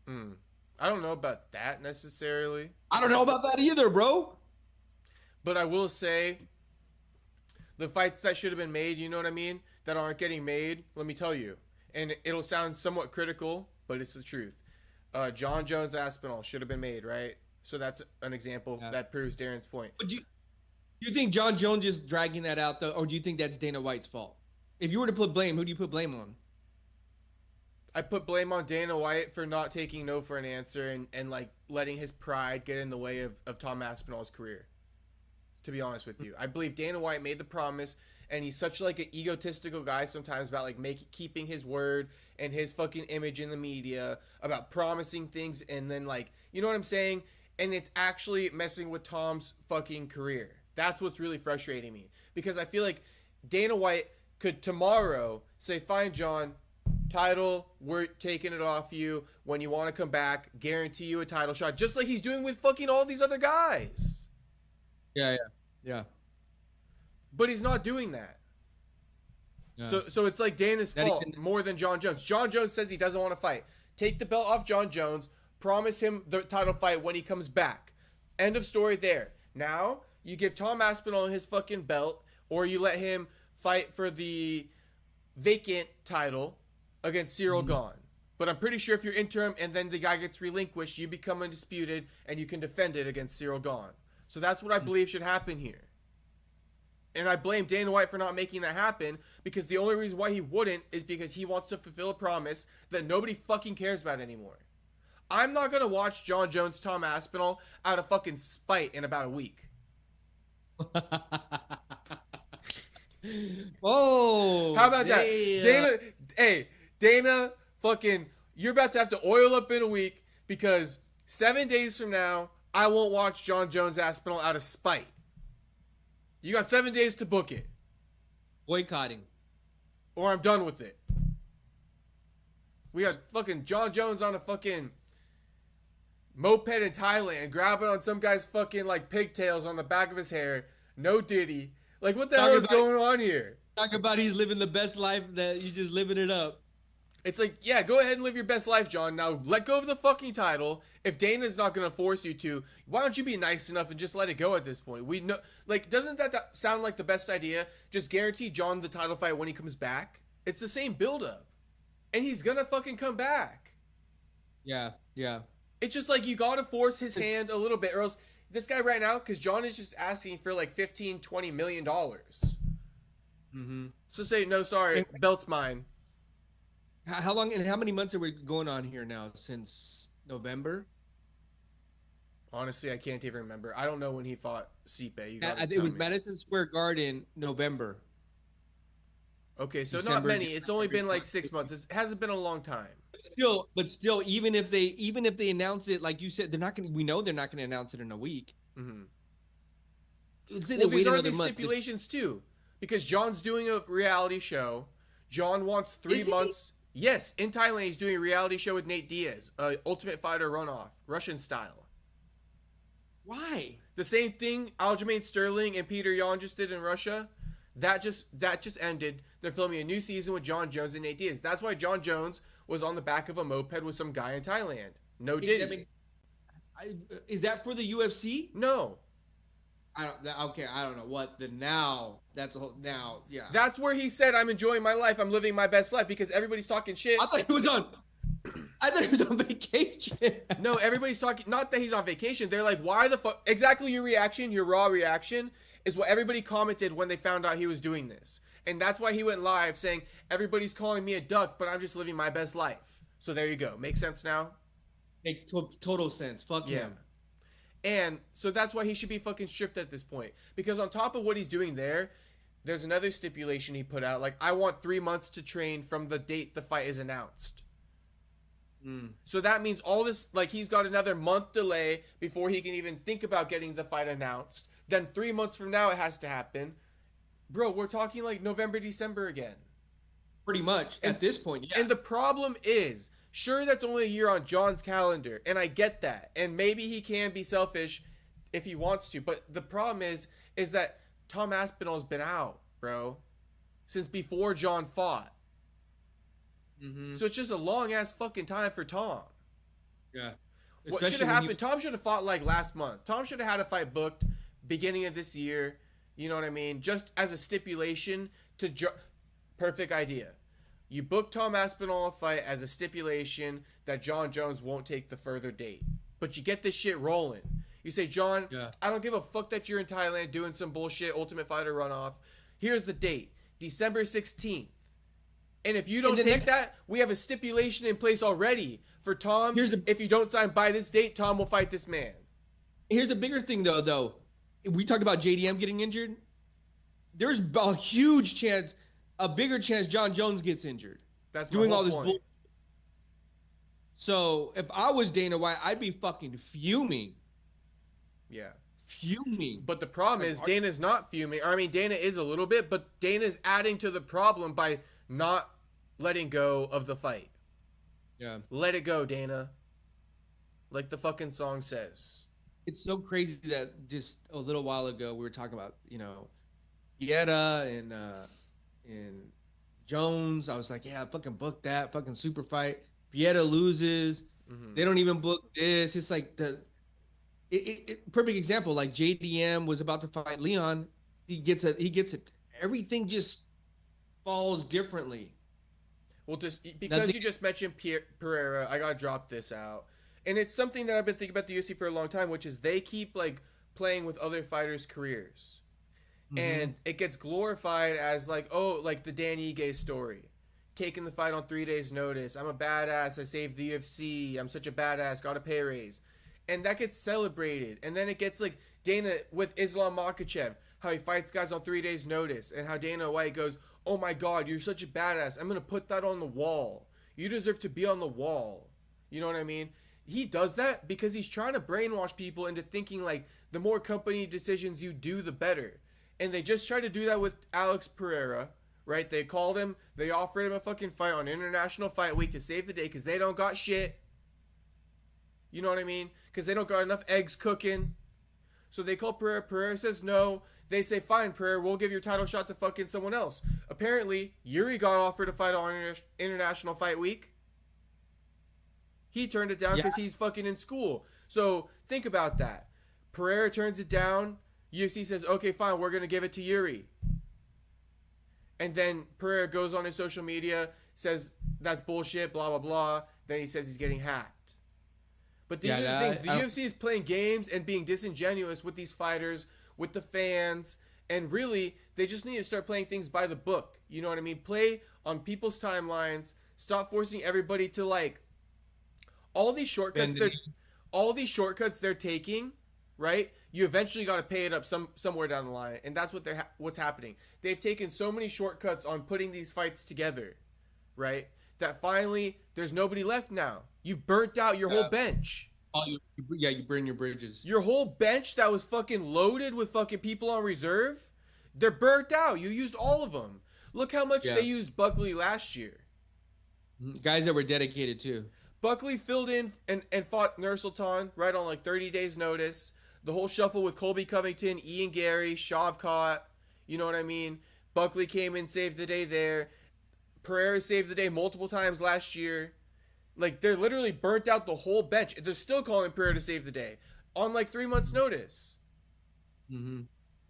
I don't know about that necessarily. I don't know about that either, bro. But I will say, the fights that should have been made, you know what I mean, that aren't getting made, let me tell you. And it'll sound somewhat critical, but it's the truth. John Jones Aspinall should have been made, right? So that's an example that proves Darren's point. But do you think John Jones is dragging that out, though, or do you think that's Dana White's fault? If you were to put blame, who do you put blame on? I put blame on Dana White for not taking no for an answer and like letting his pride get in the way of Tom Aspinall's career. To be honest with you, I believe Dana White made the promise, and he's such like an egotistical guy sometimes about like keeping his word and his fucking image in the media about promising things and then like, you know what I'm saying? And it's actually messing with Tom's fucking career. That's what's really frustrating me, because I feel like Dana White could tomorrow say, fine, John, title, we're taking it off you. When you want to come back, guarantee you a title shot, just like he's doing with fucking all these other guys. Yeah. But he's not doing that. Yeah. So it's like Dana's fault more than John Jones. John Jones says he doesn't want to fight. Take the belt off John Jones. Promise him the title fight when he comes back. End of story there. Now, you give Tom Aspinall his fucking belt, or you let him fight for the vacant title against Cyril Gane. But I'm pretty sure if you're interim and then the guy gets relinquished, you become undisputed and you can defend it against Cyril Gane. So that's what I believe should happen here. And I blame Dana White for not making that happen, because the only reason why he wouldn't is because he wants to fulfill a promise that nobody fucking cares about anymore. I'm not going to watch John Jones, Tom Aspinall out of fucking spite in about a week. Oh, how about that? Dana, fucking, you're about to have to oil up in a week, because 7 days from now, I won't watch John Jones Aspinall out of spite. You got 7 days to book it. Boycotting. Or I'm done with it. We got fucking John Jones on a fucking moped in Thailand, grabbing on some guy's fucking like pigtails on the back of his hair. No Diddy. Like, what the hell is going on here? Talk about he's living the best life, that you just living it up. It's like, yeah, go ahead and live your best life, John. Now let go of the fucking title. If Dana's not going to force you to, why don't you be nice enough and just let it go at this point? We know, like, doesn't that sound like the best idea? Just guarantee John the title fight when he comes back. It's the same buildup. And he's going to fucking come back. Yeah. It's just like, you got to force his hand a little bit, or else this guy right now, because John is just asking for like $15-20 million. So say, no, sorry, belt's mine. How long and how many months are we going on here now? Since November? Honestly, I can't even remember. I don't know when he fought Stipe. It was Madison Square Garden, November. Okay, so December, not many. It's only been like 6 months. It hasn't been a long time. But still, even if they announce it, like you said, they're not going. We know they're not going to announce it in a week. Well, these are these stipulations too, because John's doing a reality show. John wants 3 months. Yes, in Thailand, he's doing a reality show with Nate Diaz, Ultimate Fighter runoff, Russian style. Why? The same thing Aljamain Sterling and Peter Yan just did in Russia. That just ended. They're filming a new season with John Jones and Nate Diaz. That's why John Jones was on the back of a moped with some guy in Thailand. No Diddy. Is that for the UFC? No. I don't know what the now. That's a whole now. Yeah. That's where he said, "I'm enjoying my life. I'm living my best life," because everybody's talking shit. I thought he was on vacation. No, everybody's talking. Not that he's on vacation. They're like, "Why the fuck?" Exactly your reaction, your raw reaction, is what everybody commented when they found out he was doing this, and that's why he went live saying, "Everybody's calling me a duck, but I'm just living my best life." So there you go. Makes sense now. Makes total sense. Fuck him. And so that's why he should be fucking stripped at this point. Because on top of what he's doing there's another stipulation he put out. Like, I want 3 months to train from the date the fight is announced. So that means all this, like, he's got another month delay before he can even think about getting the fight announced. Then 3 months from now it has to happen. Bro, we're talking like November, December again. Pretty much at this point, yeah. And the problem is, sure, that's only a year on John's calendar, and I get that. And maybe he can be selfish if he wants to. But the problem is that Tom Aspinall's been out, bro, since before John fought. So it's just a long-ass fucking time for Tom. Yeah. What should have happened? Tom should have fought like last month. Tom should have had a fight booked beginning of this year. You know what I mean? Just as a stipulation to... Perfect idea. You book Tom Aspinall a fight as a stipulation that John Jones won't take the further date. But you get this shit rolling. You say, John, I don't give a fuck that you're in Thailand doing some bullshit Ultimate Fighter runoff. Here's the date, December 16th. And if you don't take that, we have a stipulation in place already for Tom. If you don't sign by this date, Tom will fight this man. Here's the bigger thing, though. We talked about JDM getting injured. there's a huge chance, a bigger chance John Jones gets injured. That's doing my whole all this point. bull. So if I was Dana White, I'd be fucking fuming. Yeah. Fuming. But the problem is Dana's not fuming. I mean, Dana is a little bit, but Dana's adding to the problem by not letting go of the fight. Yeah. Let it go, Dana. Like the fucking song says. It's so crazy that just a little while ago we were talking about, Guerra and Jones. I was like, yeah, fucking book that fucking super fight. Pieta loses. Mm-hmm. They don't even book this. It's like perfect example. Like JDM was about to fight Leon. He gets it. Everything just falls differently. Well, just because you just mentioned Pereira, I gotta drop this out. And it's something that I've been thinking about the UFC for a long time, which is they keep like playing with other fighters' careers. Mm-hmm. And it gets glorified as like, oh, like the Dan Ige story. Taking the fight on 3 days notice. I'm a badass. I saved the UFC. I'm such a badass. Got a pay raise. And that gets celebrated. And then it gets like Dana with Islam Makhachev, how he fights guys on 3 days notice. And how Dana White goes, oh my God, you're such a badass. I'm going to put that on the wall. You deserve to be on the wall. You know what I mean? He does that because he's trying to brainwash people into thinking like the more company decisions you do, the better. And they just tried to do that with Alex Pereira, right? They called him, they offered him a fucking fight on International Fight Week to save the day because they don't got shit. You know what I mean? Because they don't got enough eggs cooking. So they call Pereira. Pereira says no. They say, fine, Pereira, we'll give your title shot to fucking someone else. Apparently, Yuri got offered a fight on International Fight Week. He turned it down because he's fucking in school. So think about that. Pereira turns it down. UFC says, okay, fine, we're going to give it to Yuri. And then Pereira goes on his social media, says that's bullshit, blah, blah, blah. Then he says he's getting hacked. But these are the things. The UFC is playing games and being disingenuous with these fighters, with the fans. And really, they just need to start playing things by the book. You know what I mean? Play on people's timelines. Stop forcing everybody to like all these shortcuts they're taking, right? You eventually got to pay it up somewhere down the line, and that's what's happening. They've taken so many shortcuts on putting these fights together, right? That finally there's nobody left now. You've burnt out your whole bench. Oh, you burn your bridges. Your whole bench that was fucking loaded with fucking people on reserve, they're burnt out. You used all of them. Look how much they used Buckley last year. Guys that were dedicated too. Buckley filled in and fought Nursultan right on like 30 days notice. The whole shuffle with Colby Covington, Ian Gary, Shavkat, you know what I mean? Buckley came in, saved the day there. Pereira saved the day multiple times last year. Like, they're literally burnt out the whole bench. They're still calling Pereira to save the day on like 3 months notice. Mm-hmm.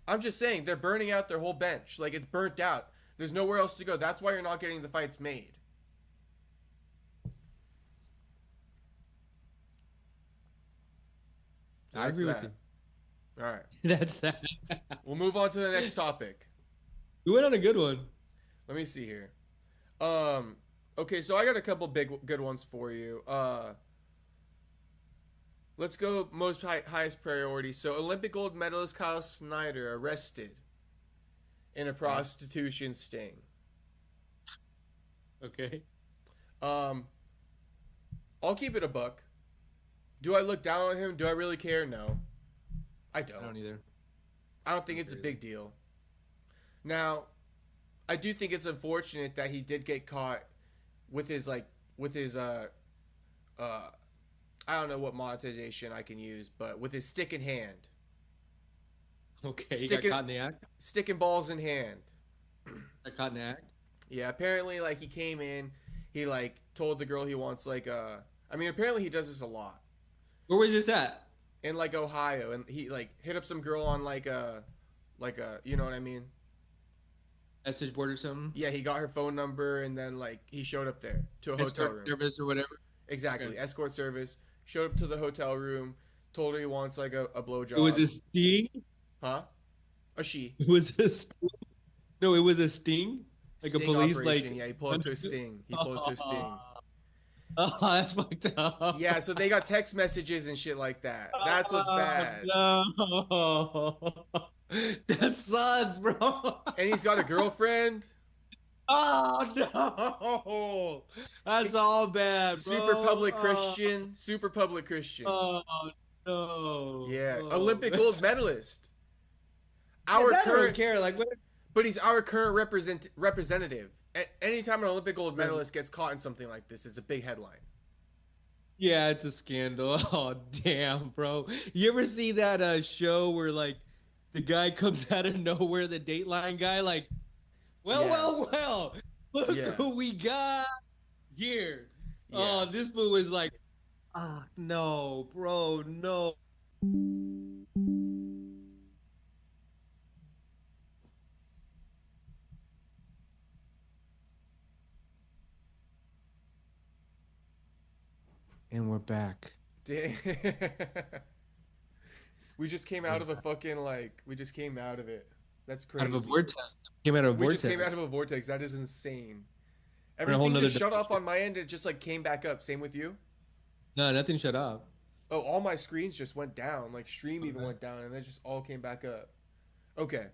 I'm just saying, they're burning out their whole bench. Like, it's burnt out. There's nowhere else to go. That's why you're not getting the fights made. I agree with you. All right. That's that. We'll move on to the next topic. We went on a good one. Let me see here. Okay, so I got a couple good ones for you. Let's go highest priority. So Olympic gold medalist Kyle Snyder arrested in a prostitution sting. Okay. I'll keep it a buck. Do I look down on him? Do I really care? No. I don't. I don't either. I don't think it's a big deal. Now, I do think it's unfortunate that he did get caught with his I don't know what monetization I can use, but with his stick in hand. Okay, he got caught in the act? Sticking balls in hand. Got caught in the act? Yeah, apparently, like, he came in, he, like, told the girl he wants, like, apparently he does this a lot. Where was this at? In, like, Ohio, and he, like, hit up some girl on, like a, you know what I mean? Message board or something? Yeah, he got her phone number, and then, like, he showed up there to a hotel room. Service or whatever? Exactly, okay. Escort service. Showed up to the hotel room, told her he wants, like, a blowjob. It was a sting? Huh? A she. It was a sting? No, it was a sting? Like sting a police, operation. like... Yeah, he pulled up to a sting. Oh, that's fucked up. Yeah, so they got text messages and shit like that. That's what's bad. No. That sucks, bro. And he's got a girlfriend. Oh no, that's all bad, bro. Super public Christian. Super public Christian. Oh no. Yeah, Oh, Olympic man. gold medalist. Yeah, Our that I don't current, care. Like, what? but he's our current representative. Anytime an Olympic gold medalist gets caught in something like this, it's a big headline. Yeah, it's a scandal. Oh damn, bro. You ever see that show where like the guy comes out of nowhere, the Dateline guy, like, well, Yeah. well, look Yeah. who we got here. Yeah. Oh, this fool was like, ah, no, bro, no. And we're back. Damn. We just came out of a fucking we just came out of it. That's crazy. Out of a vortex. Came out of a We vortex. just came out of a vortex. That is insane. a whole Everything nother just shut off on my end. It just like came back up. Same with you? No, nothing shut off. Oh, all my screens just went down. Like stream even went down, and then just all came back up. Okay.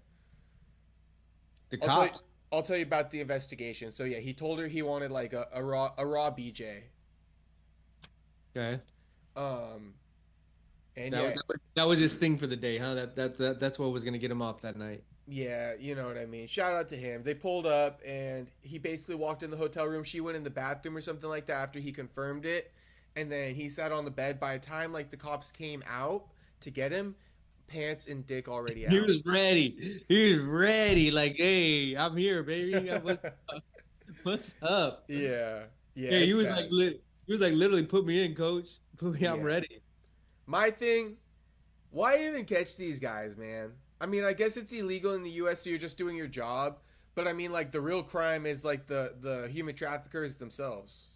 The I'll tell, cop. I'll tell you about the investigation. So yeah, he told her he wanted like a raw BJ. Okay. And that was his thing for the day, huh? That's what was gonna get him off that night. yeah, you know what I mean. Shout out to him. They pulled up, and he basically walked in the hotel room. She went in the bathroom or something like that after he confirmed it, and then he sat on the bed. By the time like the cops came out to get him, pants and dick already out. He was ready. He was ready. Like, hey, I'm here, baby. What's up? Yeah. Yeah, he it's was bad. he was like literally put me in, coach. Put me, I'm Yeah. ready. My thing, why even catch these guys, man? I mean, I guess it's illegal in the U.S., so you're just doing your job. But I mean, like, the real crime is like the human traffickers themselves.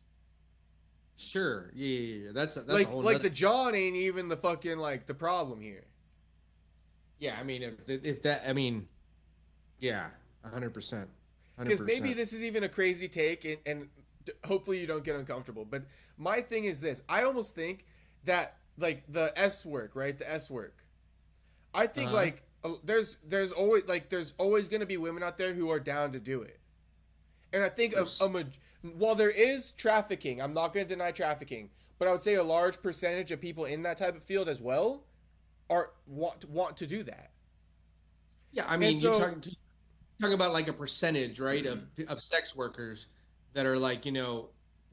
Sure. Yeah. That's a whole Like nother... the John ain't even the fucking like the problem here. Yeah, I mean, if that, I mean, yeah, 100%. Because maybe this is even a crazy take, and hopefully you don't get uncomfortable. But my thing is this: I almost think that like the S work, right? The S work. I think like there's always gonna be women out there who are down to do it, and I think while there is trafficking, I'm not gonna deny trafficking, but I would say a large percentage of people in that type of field as well want to do that. Yeah, I mean, so, you're talking about like a percentage, right, of sex workers that are like, you know,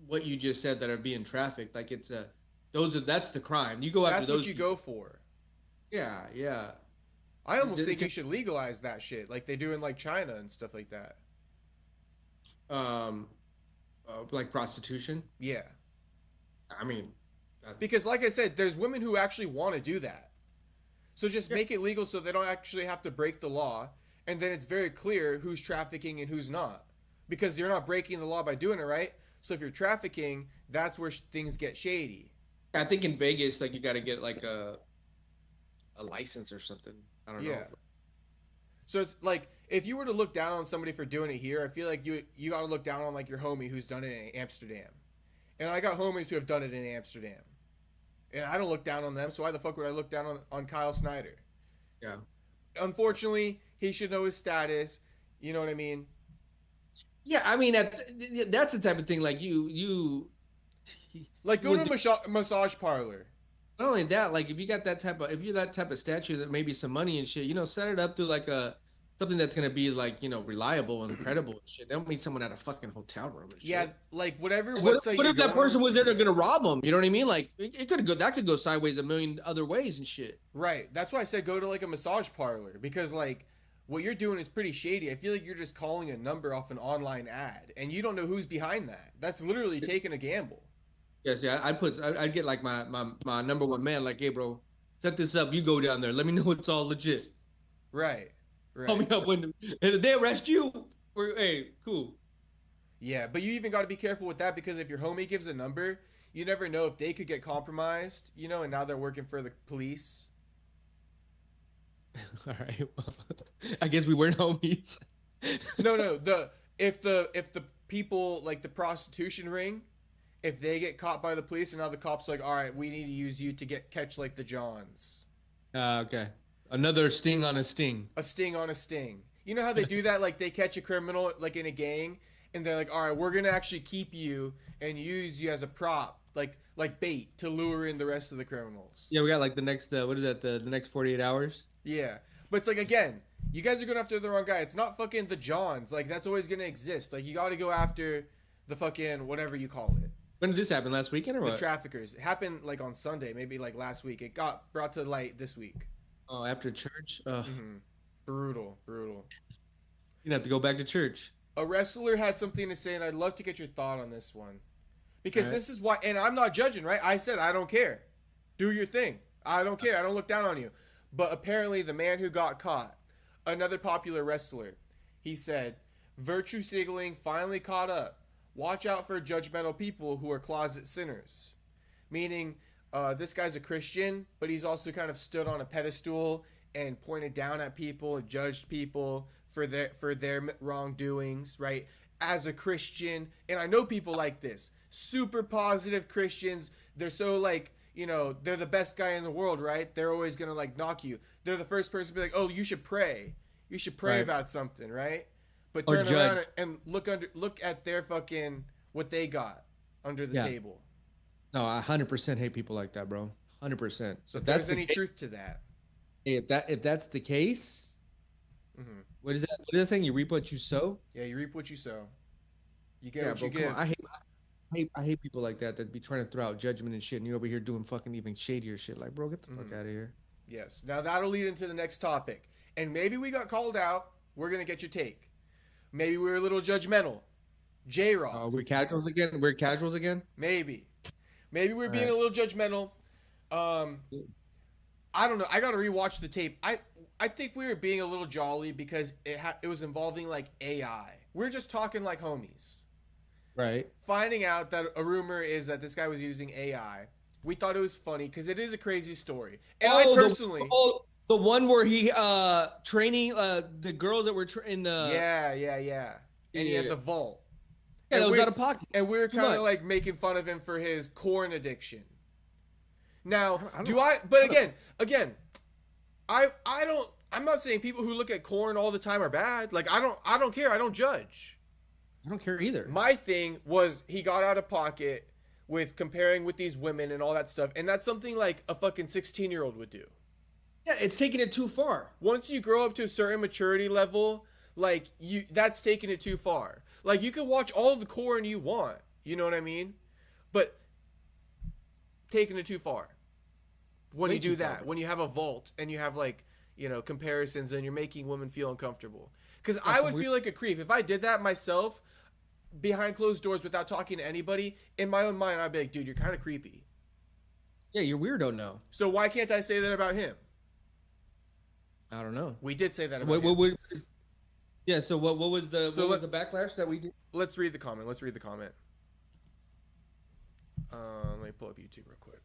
what you just said, that are being trafficked. Like that's the crime. You go after that's those. what you people. go for. Yeah, yeah. I almost think you should legalize that shit, like they do in like China and stuff like that. Like prostitution. Yeah. I mean, because like I said, there's women who actually want to do that. So just make it legal so they don't actually have to break the law, and then it's very clear who's trafficking and who's not, because you're not breaking the law by doing it, right? So if you're trafficking, that's where things get shady. I think in Vegas, like you got to get like a license or something. I don't know. So it's like if you were to look down on somebody for doing it here, I feel like you got to look down on like your homie who's done it in Amsterdam, and I got homies who have done it in Amsterdam, and I don't look down on them. So why the fuck would I look down on Kyle Snyder? Yeah. Unfortunately, he should know his status. You know what I mean? Yeah, I mean that's the type of thing. Like you like go to a massage parlor. Not only that, like if you're that type of statue that maybe some money and shit, you know, set it up through like something that's gonna be like, you know, reliable and credible and shit. Don't mean someone at a fucking hotel room and shit. Yeah, like whatever. What if that person was there, they're gonna rob them? You know what I mean? Like it could go, that could go sideways a million other ways and shit. Right. That's why I said go to like a massage parlor, because like what you're doing is pretty shady. I feel like you're just calling a number off an online ad, and you don't know who's behind that. That's literally taking a gamble. Yes, yeah. I'd get like my number one man, like, hey, bro, set this up. You go down there. Let me know it's all legit. Right. Call me up and if they arrest you. Hey, cool. Yeah, but you even got to be careful with that, because if your homie gives a number, you never know if they could get compromised, you know, and now they're working for the police. All right. Well, I guess we weren't homies. No. If the people like the prostitution ring, if they get caught by the police and now the cops are like, all right, we need to use you to catch like the Johns. Okay. Another sting on a sting. A sting on a sting. You know how they do that? Like they catch a criminal like in a gang, and they're like, "All right, we're gonna actually keep you and use you as a prop, like bait to lure in the rest of the criminals." Yeah, we got like the next what is that? The next 48 hours. Yeah, but it's like again, you guys are going after the wrong guy. It's not fucking the Johns. Like that's always gonna exist. Like you got to go after the fucking whatever you call it. When did this happen? Last weekend or what? The traffickers. It happened like on Sunday, maybe like last week. It got brought to light this week. Oh, after church. Brutal. You'd have to go back to church. A wrestler had something to say, and I'd love to get your thought on this one. Because All right. this is why, and I'm not judging, right? I said, I don't care. Do your thing. I don't care. I don't look down on you. But apparently the man who got caught, another popular wrestler, he said, virtue signaling finally caught up. Watch out for judgmental people who are closet sinners. Meaning, this guy's a Christian, but he's also kind of stood on a pedestal and pointed down at people and judged people for their wrongdoings, right? As a Christian, and I know people like this, super positive Christians. They're so like, you know, they're the best guy in the world, right? They're always gonna like knock you. They're the first person to be like, oh, you should pray. You should pray Right. about something, right? But Or turn judge. around and look at their fucking what they got under the Yeah. table. No, I 100% hate people like that, bro. 100%. So if there's any truth to that, if that's the case, mm-hmm. what is that? What is that saying? You reap what you sow. Yeah, you reap what you sow. You get Yeah, what bro. you Come give. on. I hate people like that be trying to throw out judgment and shit, and you're over here doing fucking even shadier shit. Like, bro, get the fuck out of here. Yes. Now that'll lead into the next topic, and maybe we got called out. We're gonna get your take. Maybe we were a little judgmental. J-Rock. We're casuals again. We're casuals again. Maybe we're being right. a little judgmental. I don't know. I gotta rewatch the tape. I think we were being a little jolly because it was involving like AI. We're just talking like homies. Right. Finding out that a rumor is that this guy was using AI. We thought it was funny because it is a crazy story. And I personally, the one where he training the girls that were in the yeah. And he had the vault. yeah, And that was we're- out of pocket. And we were Too kind of much. like making fun of him for his corn addiction. Now, I don't- do I? But again, I'm not saying people who look at corn all the time are bad. Like I don't care. I don't judge. I don't care either. My thing was he got out of pocket with comparing with these women and all that stuff, and that's something like a fucking 16-year-old would do. Yeah, it's taking it too far. Once you grow up to a certain maturity level, like that's taking it too far. Like you can watch all the corn you want, you know what I mean? But taking it too far. When Way you do too that, far. when you have a vault and you have like, you know, comparisons and you're making women feel uncomfortable. Because I would feel like a creep. If I did that myself behind closed doors without talking to anybody, in my own mind, I'd be like, dude, you're kind of creepy. Yeah, you're weirdo now. So why can't I say that about him? I don't know. We did say that about him. Yeah. So what was the So what was the backlash that we did? Let's read the comment. Let me pull up YouTube real quick.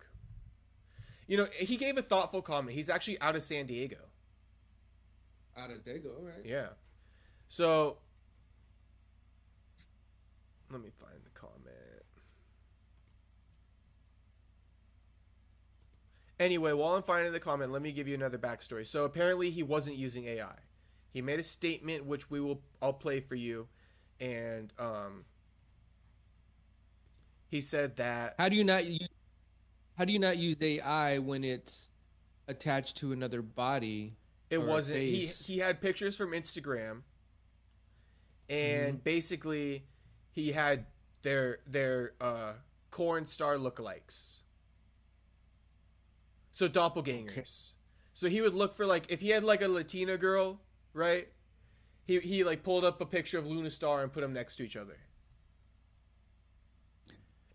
You know, he gave a thoughtful comment. He's actually out of San Diego. Out of Dago, all right. Yeah. So, let me find the comment. Anyway, while I'm finding the comment, let me give you another backstory. So apparently he wasn't using AI. He made a statement which I'll play for you, and he said that How do you not use AI when it's attached to another body? it or a wasn't face? he had pictures from Instagram, and basically he had their corn star lookalikes. So doppelgangers. Okay. So he would look for like if he had like a Latina girl, right? He like pulled up a picture of Luna Star and put them next to each other.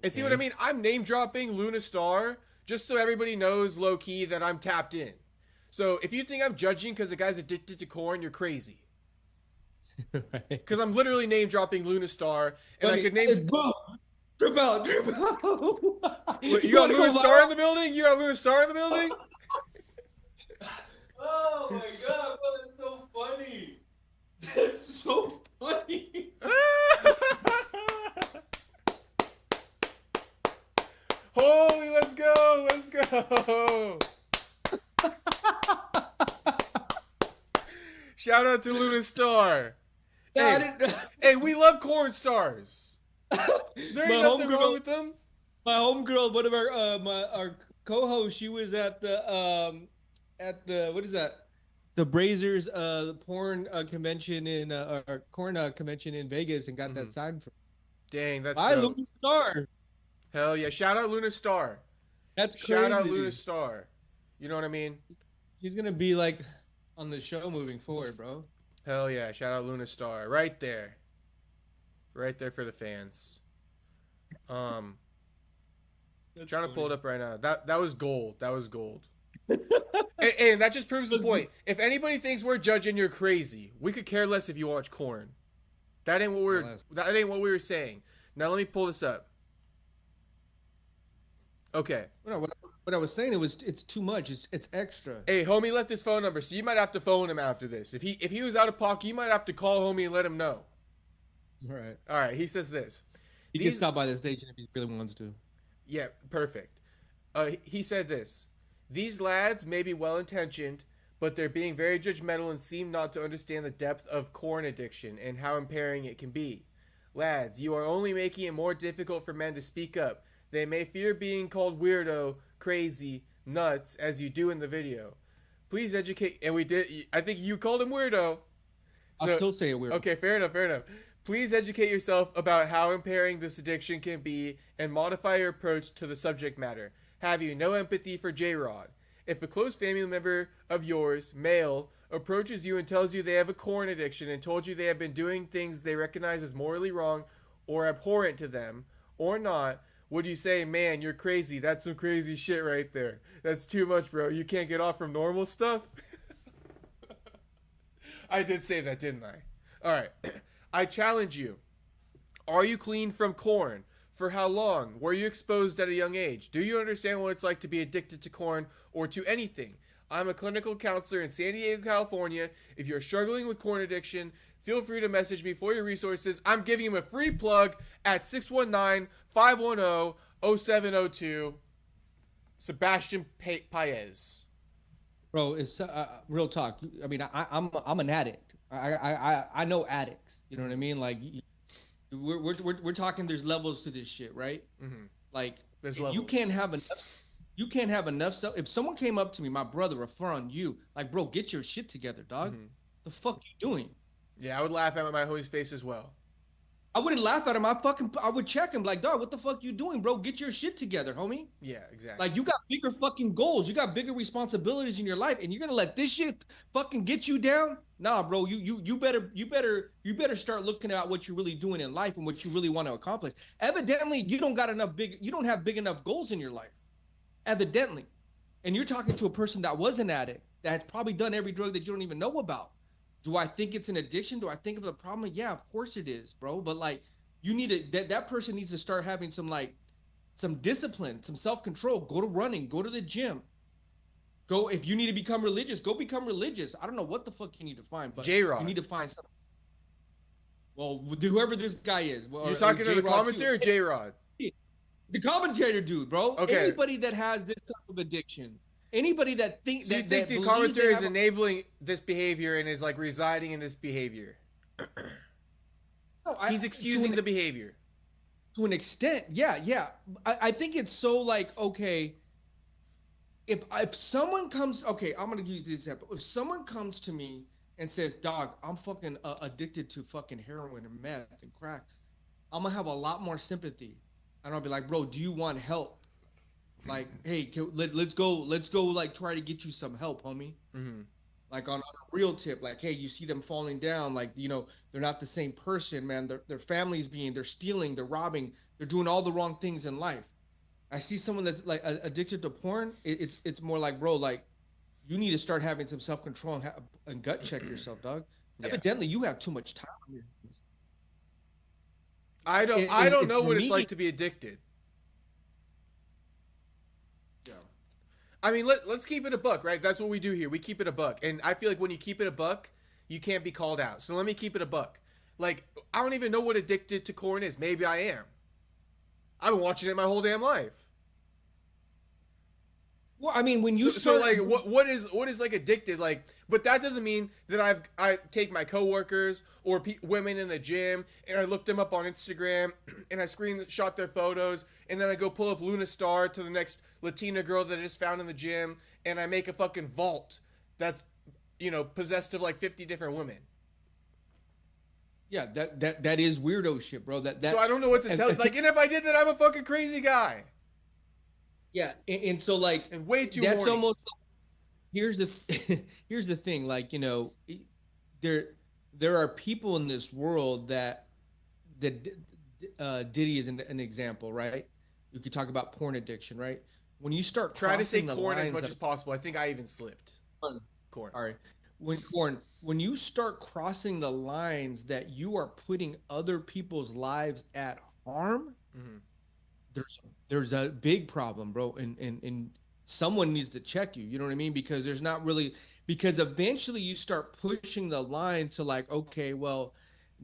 And see what I mean? I'm name dropping Luna Star just so everybody knows low key that I'm tapped in. So if you think I'm judging because the guy's addicted to corn, you're crazy. Right. Because I'm literally name dropping Luna Star, and I could name. Drip out. Wait, you got Luna Star in the building? You got Luna Star in the building? Oh my god, bro, that's so funny. That's so funny. Holy, let's go. Shout out to Luna Star. Yeah, Hey, we love corn stars. There ain't nothing wrong with them. My homegirl, one of our co-hosts, she was at the what is that? The Brazers porn convention in or corn convention in Vegas and got that signed for. Dang, that's Hi, dope. Luna Star. Hell yeah! Shout out Luna Star. That's crazy. Shout out Luna Star. You know what I mean? She's gonna be like on the show moving forward, bro. Hell yeah! Shout out Luna Star. Right there for the fans. That's trying funny. to pull it up right now. That was gold. That was gold. and that just proves the point. If anybody thinks we're judging, you're crazy. We could care less if you watch corn. That ain't what we were saying. Now let me pull this up. Okay. What I was saying, it's too much. It's extra. Hey, homie left his phone number, so you might have to phone him after this. If he was out of pocket, you might have to call homie and let him know. All right. He says this. He can stop by the station if he really wants to. Yeah, perfect. He said this. These lads may be well-intentioned, but they're being very judgmental and seem not to understand the depth of corn addiction and how impairing it can be. Lads, you are only making it more difficult for men to speak up. They may fear being called weirdo, crazy, nuts, as you do in the video. Please educate... And we did... I think you called him weirdo. I'll still say it weirdo. Okay, fair enough. Please educate yourself about how impairing this addiction can be and modify your approach to the subject matter. Have you no empathy for J-Rod? If a close family member of yours, male, approaches you and tells you they have a corn addiction and told you they have been doing things they recognize as morally wrong or abhorrent to them, or not, would you say, man, you're crazy, that's some crazy shit right there. That's too much, bro. You can't get off from normal stuff? I did say that, didn't I? All right. I challenge you. Are you clean from corn? For how long? Were you exposed at a young age? Do you understand what it's like to be addicted to corn or to anything? I'm a clinical counselor in San Diego, California. If you're struggling with corn addiction, feel free to message me for your resources. I'm giving him a free plug at 619-510-0702. Sebastian Paez. Bro, it's real talk. I mean, I'm an addict. I know addicts. You know what I mean? Like, we're talking. There's levels to this shit, right? Mm-hmm. Like, there's levels. You can't have enough self. If someone came up to me, my brother, a friend, you, like, bro, get your shit together, dog. Mm-hmm. The fuck you doing? Yeah, I would laugh at my homie's face as well. I wouldn't laugh at him. I would check him, like, dog, what the fuck you doing, bro? Get your shit together, homie. Yeah, exactly. Like, you got bigger fucking goals. You got bigger responsibilities in your life, and you're gonna let this shit fucking get you down? Nah, bro. You better start looking at what you're really doing in life and what you really want to accomplish. Evidently, you don't have big enough goals in your life. Evidently. And you're talking to a person that was an addict, that has probably done every drug that you don't even know about. Do I think it's an addiction? Do I think of the problem? Yeah, of course it is, bro. But like, you need that person needs to start having some discipline, some self-control. Go to running, go to the gym. Go, if you need to become religious, go become religious. I don't know what the fuck you need to find, but J-Rod. You need to find something. Well, whoever this guy is. You're talking to the commentator or J-Rod? The commentator dude, bro. Okay. Anybody that has this type of addiction. Anybody that thinks so you think the commentator is enabling this behavior and is like residing in this behavior? He's excusing the behavior. To an extent, yeah. I think it's so like, okay, if someone comes, okay, I'm gonna use the example. If someone comes to me and says, dog, I'm fucking addicted to fucking heroin and meth and crack, I'm gonna have a lot more sympathy. And I'll be like, bro, do you want help? Like, hey, let's go, like, try to get you some help, homie. Mm-hmm. Like, on a real tip, like, hey, you see them falling down, like, you know, they're not the same person, man. Their families they're stealing, they're robbing, they're doing all the wrong things in life. I see someone that's, like, addicted to porn, it's more like, bro, like, you need to start having some self-control and gut check yourself, dog. Yeah. Evidently, you have too much time. I don't know what it's like to be addicted. I mean, let's keep it a buck, right? That's what we do here. We keep it a buck. And I feel like when you keep it a buck, you can't be called out. So let me keep it a buck. Like, I don't even know what addicted to corn is. Maybe I am. I've been watching it my whole damn life. Well, I mean, when you so start, like what is like addicted, like, but that doesn't mean that I take my coworkers or women in the gym and I look them up on Instagram and I screenshot their photos and then I go pull up Luna Star to the next Latina girl that I just found in the gym and I make a fucking vault that's, you know, possessed of like 50 different women. yeah, that is weirdo shit, bro. That So I don't know what to tell you. Like, and if I did that, I'm a fucking crazy guy. Yeah, and so like And way too that's horny. almost here's the here's the thing, like, you know, there are people in this world that Diddy is an example, right? You could talk about porn addiction, right? When you start Try to say crossing the corn as lines much that- as possible. I think I even slipped. Corn. All right. When you start crossing the lines that you are putting other people's lives at harm, Mm-hmm. there's a big problem, bro. And someone needs to check you. You know what I mean? Because there's not really, because eventually you start pushing the line to like, okay, well,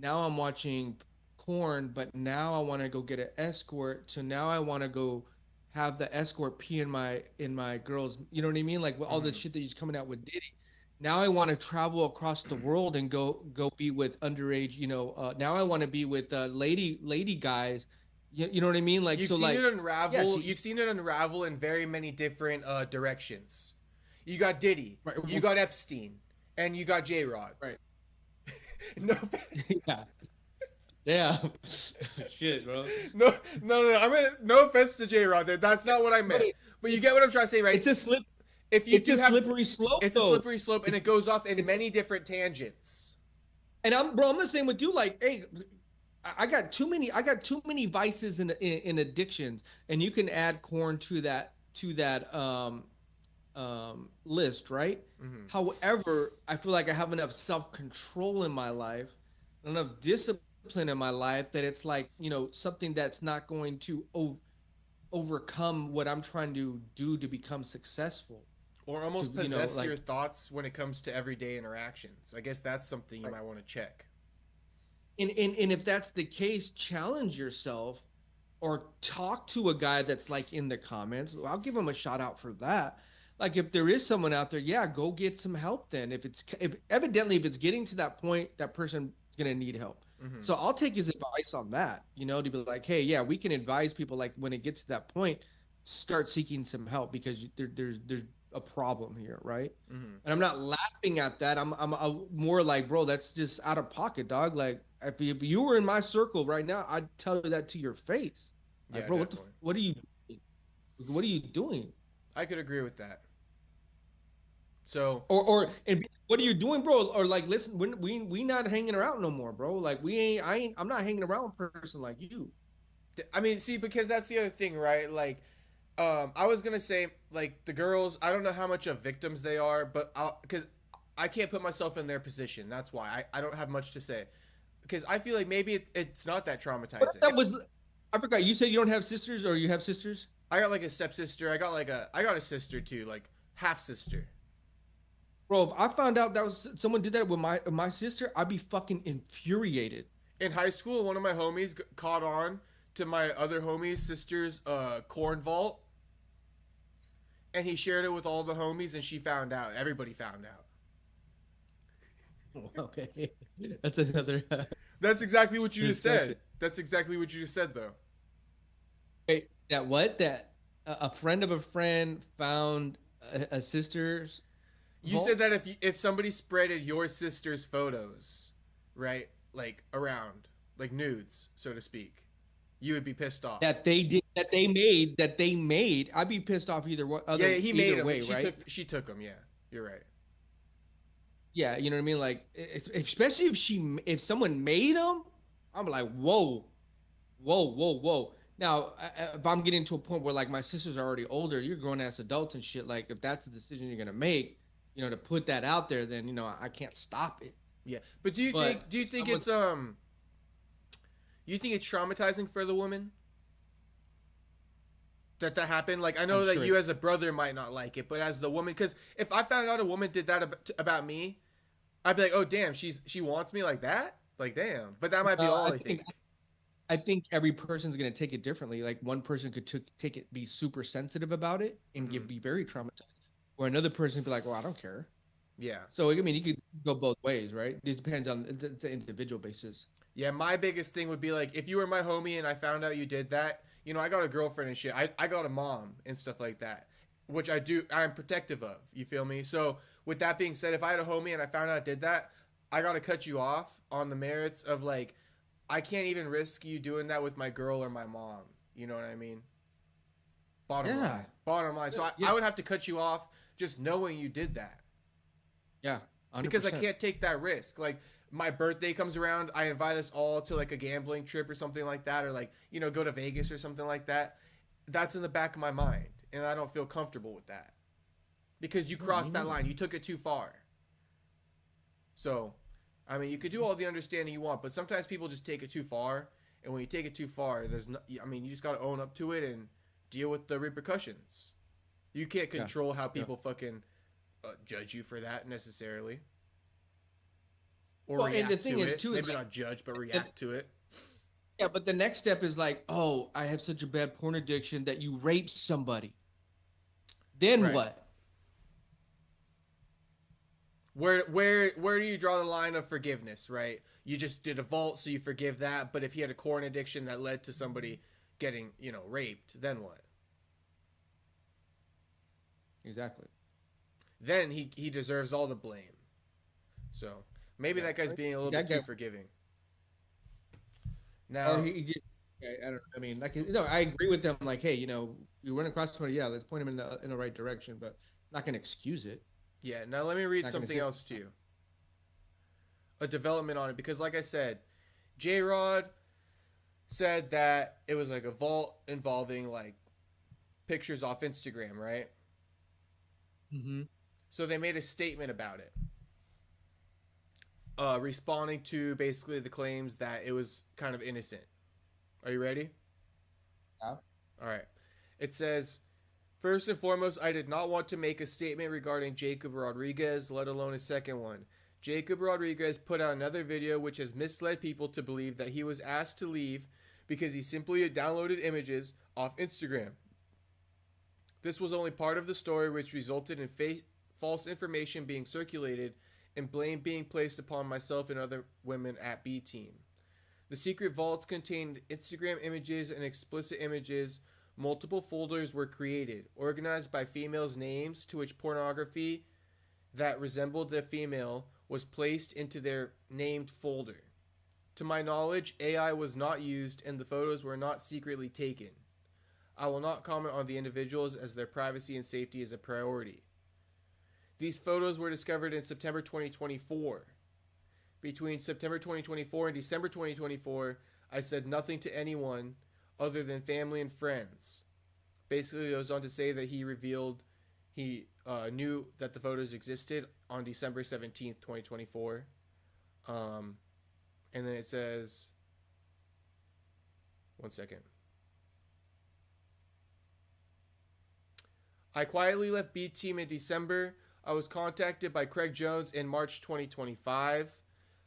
now I'm watching corn, but now I want to go get an escort. So now I want to go have the escort pee in my girl's. You know what I mean? Like all the shit that he's coming out with Diddy. Now I want to travel across the world and go be with underage. You know, now I want to be with lady guys. You know what I mean? Like, You've so seen like, it unravel. yeah, You've seen it unravel in very many different directions. You got Diddy, right, you got Epstein, and you got J-Rod. right. No, Yeah. Yeah. Shit, bro. no. I mean, no offense to J-Rod. That's not what I meant. But you get what I'm trying to say, right? It's a slip. If you It's a slippery slope. it's though. a slippery slope, and it goes off in many different tangents. And I'm the same with you. Like, hey, I got too many vices in addictions, and you can add corn to that list, right? Mm-hmm. However, I feel like I have enough self-control in my life, enough discipline in my life that it's like, you know, something that's not going to overcome what I'm trying to do to become successful. Or almost To, you know, possess like- your thoughts when it comes to everyday interactions. I guess that's something you Right. might want to check. And if that's the case, challenge yourself or talk to a guy that's like in the comments. I'll give him a shout out for that. Like if there is someone out there, yeah, go get some help then. If it's getting to that point, that person's gonna need help. Mm-hmm. So I'll take his advice on that, you know, to be like, hey, yeah, we can advise people like when it gets to that point, start seeking some help because there's a problem here, right? Mm-hmm. And I'm not laughing at that. I'm more like, bro, that's just out of pocket, dog. Like if you were in my circle right now, I'd tell you that to your face. Like, Yeah, bro, definitely. what are you doing? I could agree with that. So And what are you doing, bro? Or like, listen, we not hanging around no more, bro. Like I'm not hanging around with a person like you. I mean, see, because that's the other thing, right? Like, I was gonna say, like, the girls, I don't know how much of victims they are, but because I can't put myself in their position. That's why I don't have much to say. Because I feel like maybe it's not that traumatizing. I forgot. You said you don't have sisters, or you have sisters? I got like a stepsister. I got a sister too, like half sister. Bro, if I found out that was someone did that with my sister, I'd be fucking infuriated. In high school, one of my homies caught on to my other homie's sister's corn vault, and he shared it with all the homies, and she found out. Everybody found out. Okay, that's another. That's exactly what you just said. Discussion. That's exactly what you just said, though. Wait, that a friend of a friend found a sister's. You vault? said that if somebody spreaded your sister's photos, right, like around, like nudes, so to speak, you would be pissed off. that they made. I'd be pissed off either way. Yeah, he made them. way, She right? she took them. Yeah, you're right. Yeah, you know what I mean. Like, especially if someone made them, I'm like, whoa. Now, if I'm getting to a point where like my sisters are already older, you're grown ass adults and shit. Like, if that's the decision you're gonna make, you know, to put that out there, then you know I can't stop it. Yeah, but do you think it's you think it's traumatizing for the woman that happened? Like, I know I'm that sure you as a brother might not like it, but as the woman, because if I found out a woman did that about me, I'd be like, oh damn, she wants me like that, like damn. But that might be all I think. I think every person's gonna take it differently. Like one person could take it, be super sensitive about it, and be very traumatized, or another person be like, "Well, I don't care." Yeah. So I mean, you could go both ways, right? It depends on the individual basis. Yeah, my biggest thing would be like, if you were my homie and I found out you did that, you know, I got a girlfriend and shit. I got a mom and stuff like that, which I'm protective of. You feel me? So with that being said, if I had a homie and I found out I did that, I got to cut you off on the merits of like, I can't even risk you doing that with my girl or my mom. You know what I mean? Bottom line. Bottom line. So I would have to cut you off just knowing you did that. Yeah. 100%. Because I can't take that risk. Like, my birthday comes around, I invite us all to like a gambling trip or something like that, or like, you know, go to Vegas or something like that. That's in the back of my mind, and I don't feel comfortable with that because you crossed that line. You took it too far. So, I mean, you could do all the understanding you want, but sometimes people just take it too far, and when you take it too far, you just got to own up to it and deal with the repercussions. You can't control how people fucking judge you for that necessarily. Or and the thing is, too, maybe not judge, but react to it. Yeah, but the next step is like, oh, I have such a bad porn addiction that you raped somebody. Then what? Where do you draw the line of forgiveness, right? You just did a vault, so you forgive that. But if he had a porn addiction that led to somebody getting, you know, raped, then what? Exactly. Then he deserves all the blame. So maybe that guy's being a little bit too forgiving. Now, I don't. I mean, like, no, I agree with them. Like, hey, you know, you run across somebody, yeah, let's point him in the right direction, but not gonna excuse it. Yeah. Now let me read something else to you. A development on it, because like I said, J-Rod said that it was like a vault involving like pictures off Instagram, right? Mm-hmm. So they made a statement about it. Responding to basically the claims that it was kind of innocent. Are you ready? Yeah. All right. It says, first and foremost, I did not want to make a statement regarding Jacob Rodriguez, let alone a second one. Jacob Rodriguez put out another video which has misled people to believe that he was asked to leave because he simply downloaded images off Instagram. This was only part of the story, which resulted in false information being circulated and blame being placed upon myself and other women at B Team. The secret vaults contained Instagram images and explicit images. Multiple folders were created, organized by females' names, to which pornography that resembled the female was placed into their named folder. To my knowledge, AI was not used and the photos were not secretly taken. I will not comment on the individuals as their privacy and safety is a priority. These photos were discovered in September 2024. Between September 2024 and December 2024, I said nothing to anyone other than family and friends. Basically, it goes on to say that he revealed he knew that the photos existed on December 17th, 2024. And then it says, one second. I quietly left B Team in December. I was contacted by Craig Jones in March 2025.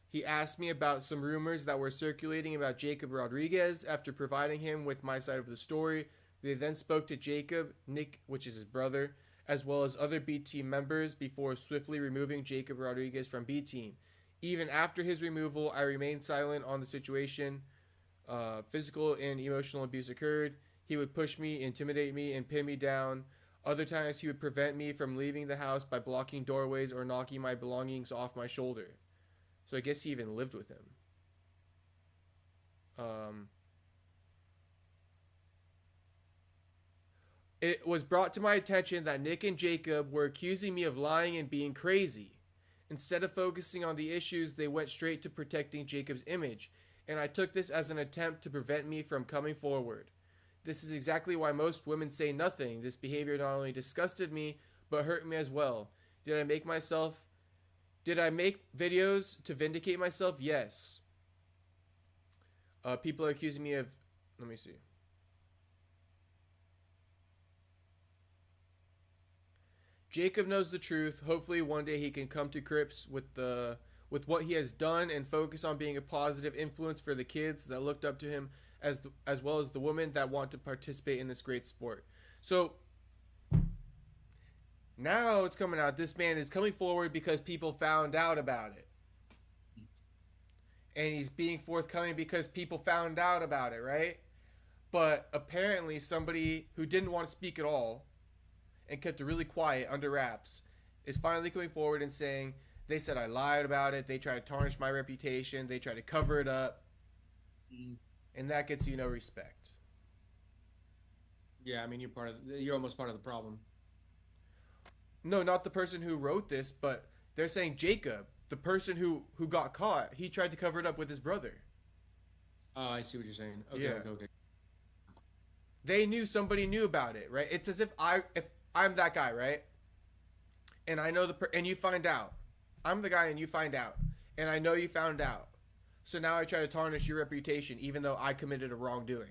He asked me about some rumors that were circulating about Jacob Rodriguez. After providing him with my side of the story, they then spoke to Jacob, Nick, which is his brother, as well as other B Team members before swiftly removing Jacob Rodriguez from B Team. Even after his removal, I remained silent on the situation. Physical and emotional abuse occurred. He would push me, intimidate me, and pin me down. Other times he would prevent me from leaving the house by blocking doorways or knocking my belongings off my shoulder. So I guess he even lived with him. It was brought to my attention that Nick and Jacob were accusing me of lying and being crazy. Instead of focusing on the issues, they went straight to protecting Jacob's image, and I took this as an attempt to prevent me from coming forward. This is exactly why most women say nothing. This behavior not only disgusted me, but hurt me as well. Did I make videos to vindicate myself? Yes. People are accusing me of, let me see. Jacob knows the truth. Hopefully one day he can come to grips with what he has done and focus on being a positive influence for the kids that looked up to him as well as the women that want to participate in this great sport. So now it's coming out. This man is coming forward because people found out about it. And he's being forthcoming because people found out about it, right? But apparently somebody who didn't want to speak at all and kept it really quiet under wraps is finally coming forward and saying, they said I lied about it. They tried to tarnish my reputation. They tried to cover it up. And that gets you no respect. Yeah, I mean, you're almost part of the problem. No, not the person who wrote this, but they're saying Jacob, the person who got caught, he tried to cover it up with his brother. Oh, I see what you're saying. Okay, Yeah. okay. They knew somebody knew about it, right? It's as if I'm that guy, right? And I know and you find out. I'm the guy and you find out. And I know you found out. So now I try to tarnish your reputation even though I committed a wrongdoing.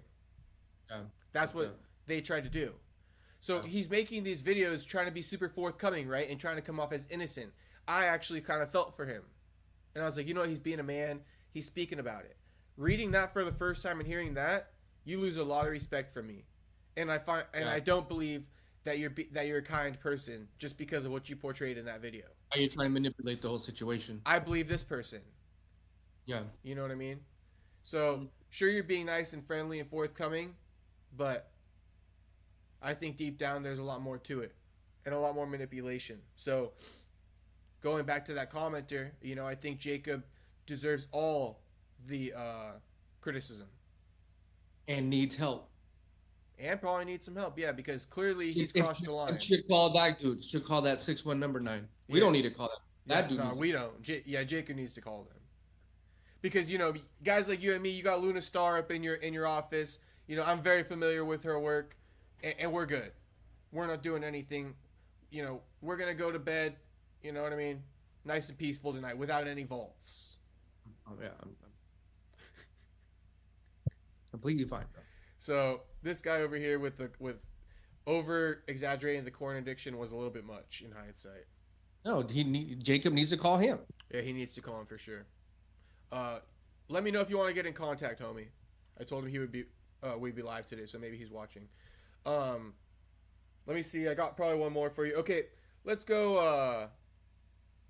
Yeah. That's what they tried to do. So he's making these videos trying to be super forthcoming, right? And trying to come off as innocent. I actually kind of felt for him. And I was like, you know what? He's being a man. He's speaking about it. Reading that for the first time and hearing that, you lose a lot of respect from me. And I don't believe that you're a kind person just because of what you portrayed in that video. Are you trying to manipulate the whole situation? I believe this person. Yeah. You know what I mean? So, sure, you're being nice and friendly and forthcoming, but I think deep down there's a lot more to it and a lot more manipulation. So, going back to that commenter, you know, I think Jacob deserves all the criticism. And needs help. And probably needs some help, yeah, because clearly he's crossed the line. Should call that dude. Should call that 61999. We don't need to call that. That dude. No, we don't. Jacob needs to call them. Because, you know, guys like you and me, you got Luna Star up in your office. You know, I'm very familiar with her work, and we're good. We're not doing anything. You know, we're gonna go to bed. You know what I mean? Nice and peaceful tonight, without any vaults. Oh yeah, I'm completely fine, bro. So this guy over here with over exaggerating the corn addiction was a little bit much in hindsight. No, Jacob needs to call him. Yeah, he needs to call him for sure. Let me know if you want to get in contact, homie. I told him he would be we'd be live today, so maybe he's watching. Let me see. I got probably one more for you. Okay, let's go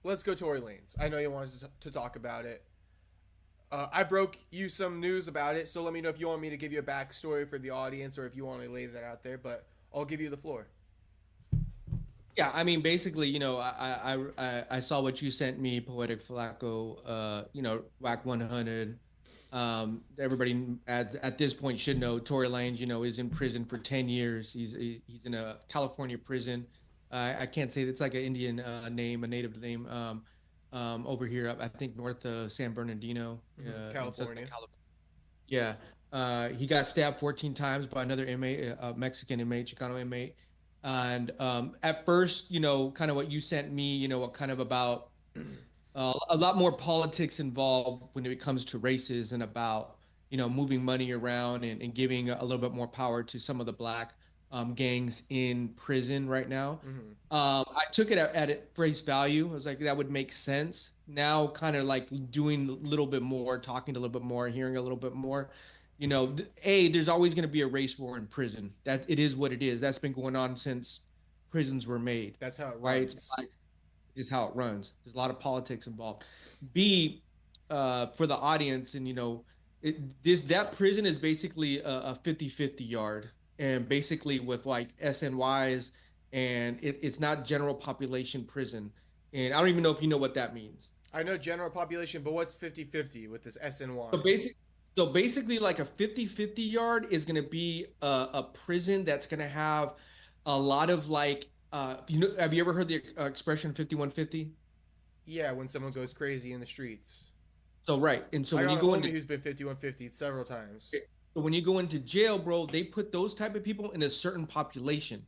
Tory Lanez. I know you wanted to talk about it. I broke you some news about it, so let me know if you want me to give you a backstory for the audience or if you want to lay that out there, but I'll give you the floor. Yeah, I mean, basically, you know, I saw what you sent me, Poetic Flacco, you know, WAC 100. Everybody at this point should know Tory Lanez, you know, is in prison for 10 years. He's in a California prison. I can't say it's like an Indian name, a native name. Over here, I think north of San Bernardino, California. Yeah, he got stabbed 14 times by another inmate, a Mexican inmate, Chicano inmate. And at first, you know, kind of what you sent me, you know, what kind of about a lot more politics involved when it comes to races and about, you know, moving money around and giving a little bit more power to some of the black gangs in prison right now. Mm-hmm. I took it at face value. I was like, that would make sense. Now, kind of like doing a little bit more, talking a little bit more, hearing a little bit more. You know, there's always going to be a race war in prison. That it is what it is. That's been going on since prisons were made. That's how it runs. Right? Is how it runs. There's a lot of politics involved. B, for the audience, and you know, that prison is basically a 50-50 yard. And basically with like SNYs, and it's not general population prison. And I don't even know if you know what that means. I know general population, but what's 50-50 with this SNY? So basically like a 50-50 yard is going to be a prison that's going to have a lot of like, you know, have you ever heard the expression 5150? Yeah, when someone goes crazy in the streets. So, right. And so when you go into who's been 5150 several times. So when you go into jail, bro, they put those type of people in a certain population.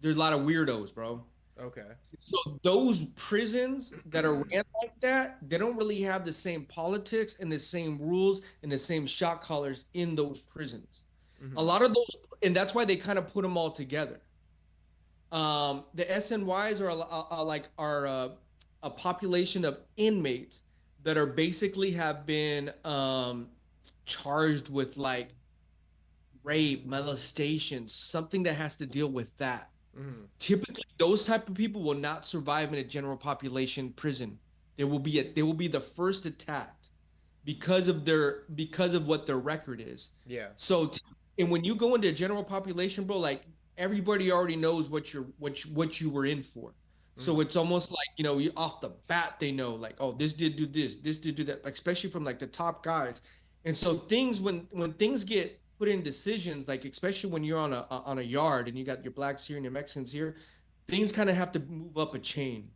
There's a lot of weirdos, bro. Okay. So those prisons that are ran like that, they don't really have the same politics and the same rules and the same shot callers in those prisons. Mm-hmm. A lot of those, and that's why they kind of put them all together. The SNYs are a population of inmates that are basically have been charged with like rape, molestation, something that has to deal with that. Mm-hmm. Typically, those type of people will not survive in a general population prison. They will be the first attacked because of what their record is. Yeah. So, and when you go into a general population, bro, like everybody already knows what you were in for. So it's almost like, you know, off the bat they know like, oh, this did do this did do that, like, especially from like the top guys. And so things when things get put in decisions, like especially when you're on a yard and you got your blacks here and your Mexicans here, things kind of have to move up a chain.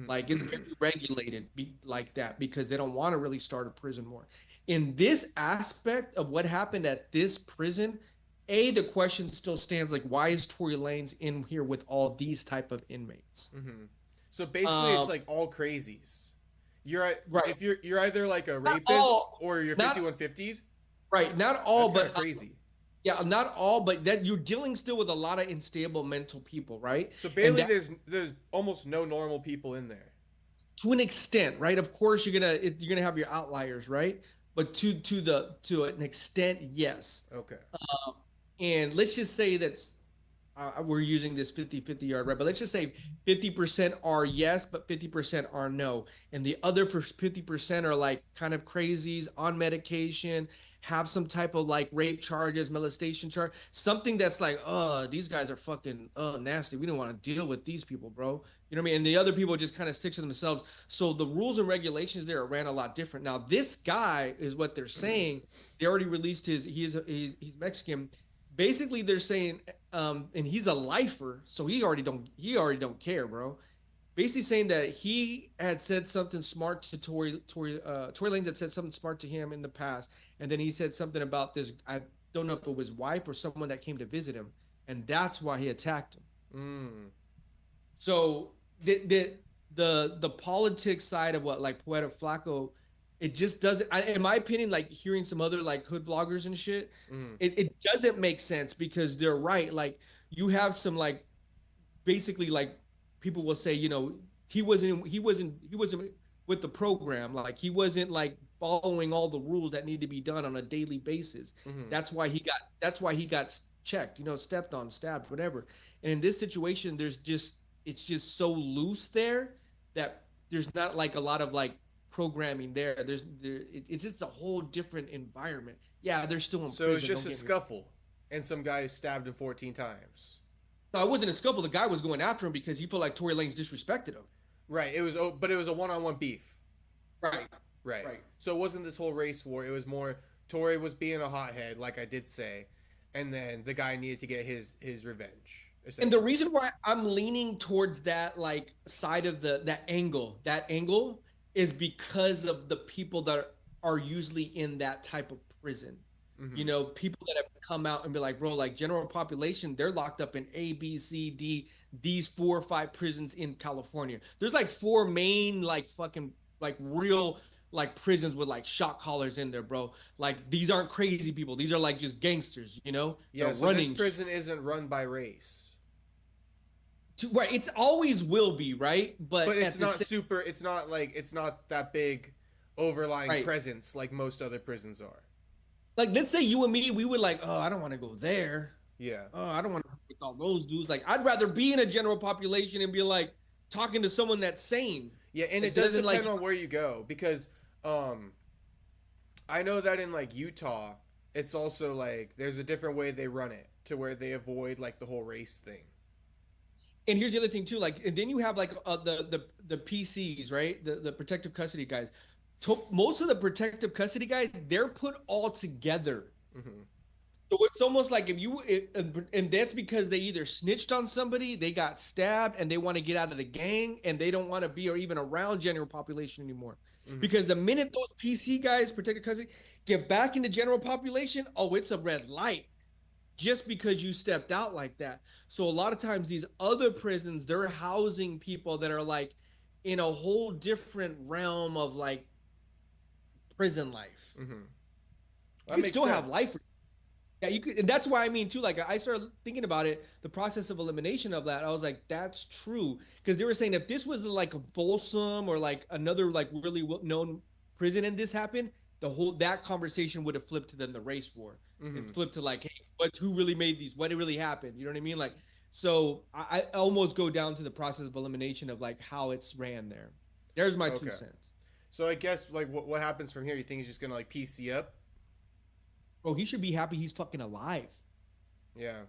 Like it's very regulated like that because they don't want to really start a prison war. In this aspect of what happened at this prison, the question still stands, like, why is Tory Lanez in here with all these type of inmates? So basically, it's like all crazies. Right. If you're either like a rapist or you're 5150. Right. Not all, that's but crazy. Yeah, not all, but that you're dealing still with a lot of unstable mental people, right? So Bailey, there's almost no normal people in there. To an extent, right? Of course, you're gonna have your outliers, right? But to an extent, yes. Okay. And let's just say that's we're using this 50-50 yard, right? But let's just say 50% are yes, but 50% are no. And the other for 50% are like kind of crazies, on medication, have some type of like rape charges, molestation charge, something that's like, these guys are fucking nasty. We don't want to deal with these people, bro. You know what I mean? And the other people just kind of stick to themselves. So the rules and regulations there ran a lot different. Now this guy is what they're saying. They already released he's Mexican. Basically, they're saying, and he's a lifer, so he already don't care, bro. Basically saying that he had said something smart to Tory Lanez had said something smart to him in the past, and then he said something about this. I don't know if it was wife or someone that came to visit him, and that's why he attacked him. So the politics side of what like Poetic Flacco. It just doesn't, in my opinion, like hearing some other like hood vloggers and shit, it doesn't make sense because they're right. Like you have some like, basically like people will say, you know, he wasn't with the program. Like he wasn't like following all the rules that need to be done on a daily basis. That's why he got checked, you know, stepped on, stabbed, whatever. And in this situation, it's just so loose there that there's not like a lot of like programming there. It's just a whole different environment. Yeah, they're still in prison. So it's just a scuffle, and some guy stabbed him 14 times. No, it wasn't a scuffle. The guy was going after him because he felt like Tory Lanez disrespected him. Right. But it was a one-on-one beef. Right. So it wasn't this whole race war. It was more Tory was being a hothead, like I did say, and then the guy needed to get his revenge. And the reason why I'm leaning towards that like side of that angle is because of the people that are usually in that type of prison. You know, people that have come out and be like, bro, like general population, they're locked up in A, B, C, D, these 4 or 5 prisons in California. There's like 4 main, like fucking, like real, like prisons with like shot collars in there, bro. Like these aren't crazy people. These are like just gangsters, you know? Yeah, so this prison isn't run by race. Right, it's always will be, right? But it's not it's not that big overlying presence like most other prisons are. Like, let's say you and me, we would like, I don't want to go there. Yeah. I don't want to with all those dudes. Like, I'd rather be in a general population and be like talking to someone that's sane. Yeah, and it does depend on where you go because I know that in like Utah, it's also like there's a different way they run it to where they avoid like the whole race thing. And here's the other thing too, like, and then you have like the PCs, right? The protective custody guys. Most of the protective custody guys, they're put all together. So it's almost like and that's because they either snitched on somebody, they got stabbed, and they want to get out of the gang, and they don't want to be or even around general population anymore. Because the minute those PC guys, protective custody, get back into general population, it's a red light. Just because you stepped out like that. So a lot of times these other prisons, they're housing people that are like in a whole different realm of like prison life. You can still have life. Yeah, you could, and that's why I mean too. Like I started thinking about it, the process of elimination of that. I was like, that's true, because they were saying if this was like a Folsom or like another like really known prison and this happened, that conversation would have flipped to then the race war. Mm-hmm. It flipped to like, hey, who really made these? What really happened? You know what I mean? Like, so I almost go down to the process of elimination of like how it's ran there. There's my 2 cents. So I guess like what happens from here? You think he's just gonna like PC up? Bro, he should be happy he's fucking alive. Yeah.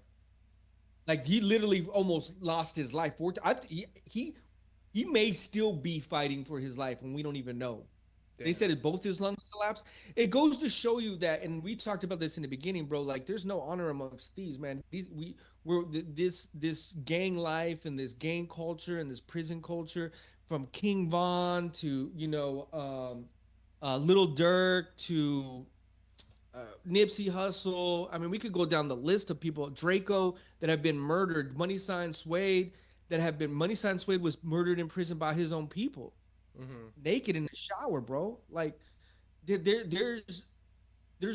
Like he literally almost lost his life. He may still be fighting for his life and we don't even know. Damn. They said both his lungs collapsed. It goes to show you that, and we talked about this in the beginning, bro. Like, there's no honor amongst thieves, man. This gang life and this gang culture and this prison culture, from King Von to Little Durk to Nipsey Hussle. I mean, we could go down the list of people. Draco that have been murdered. Money Sign Suede was murdered in prison by his own people. Mm-hmm. Naked in the shower, bro. Like there's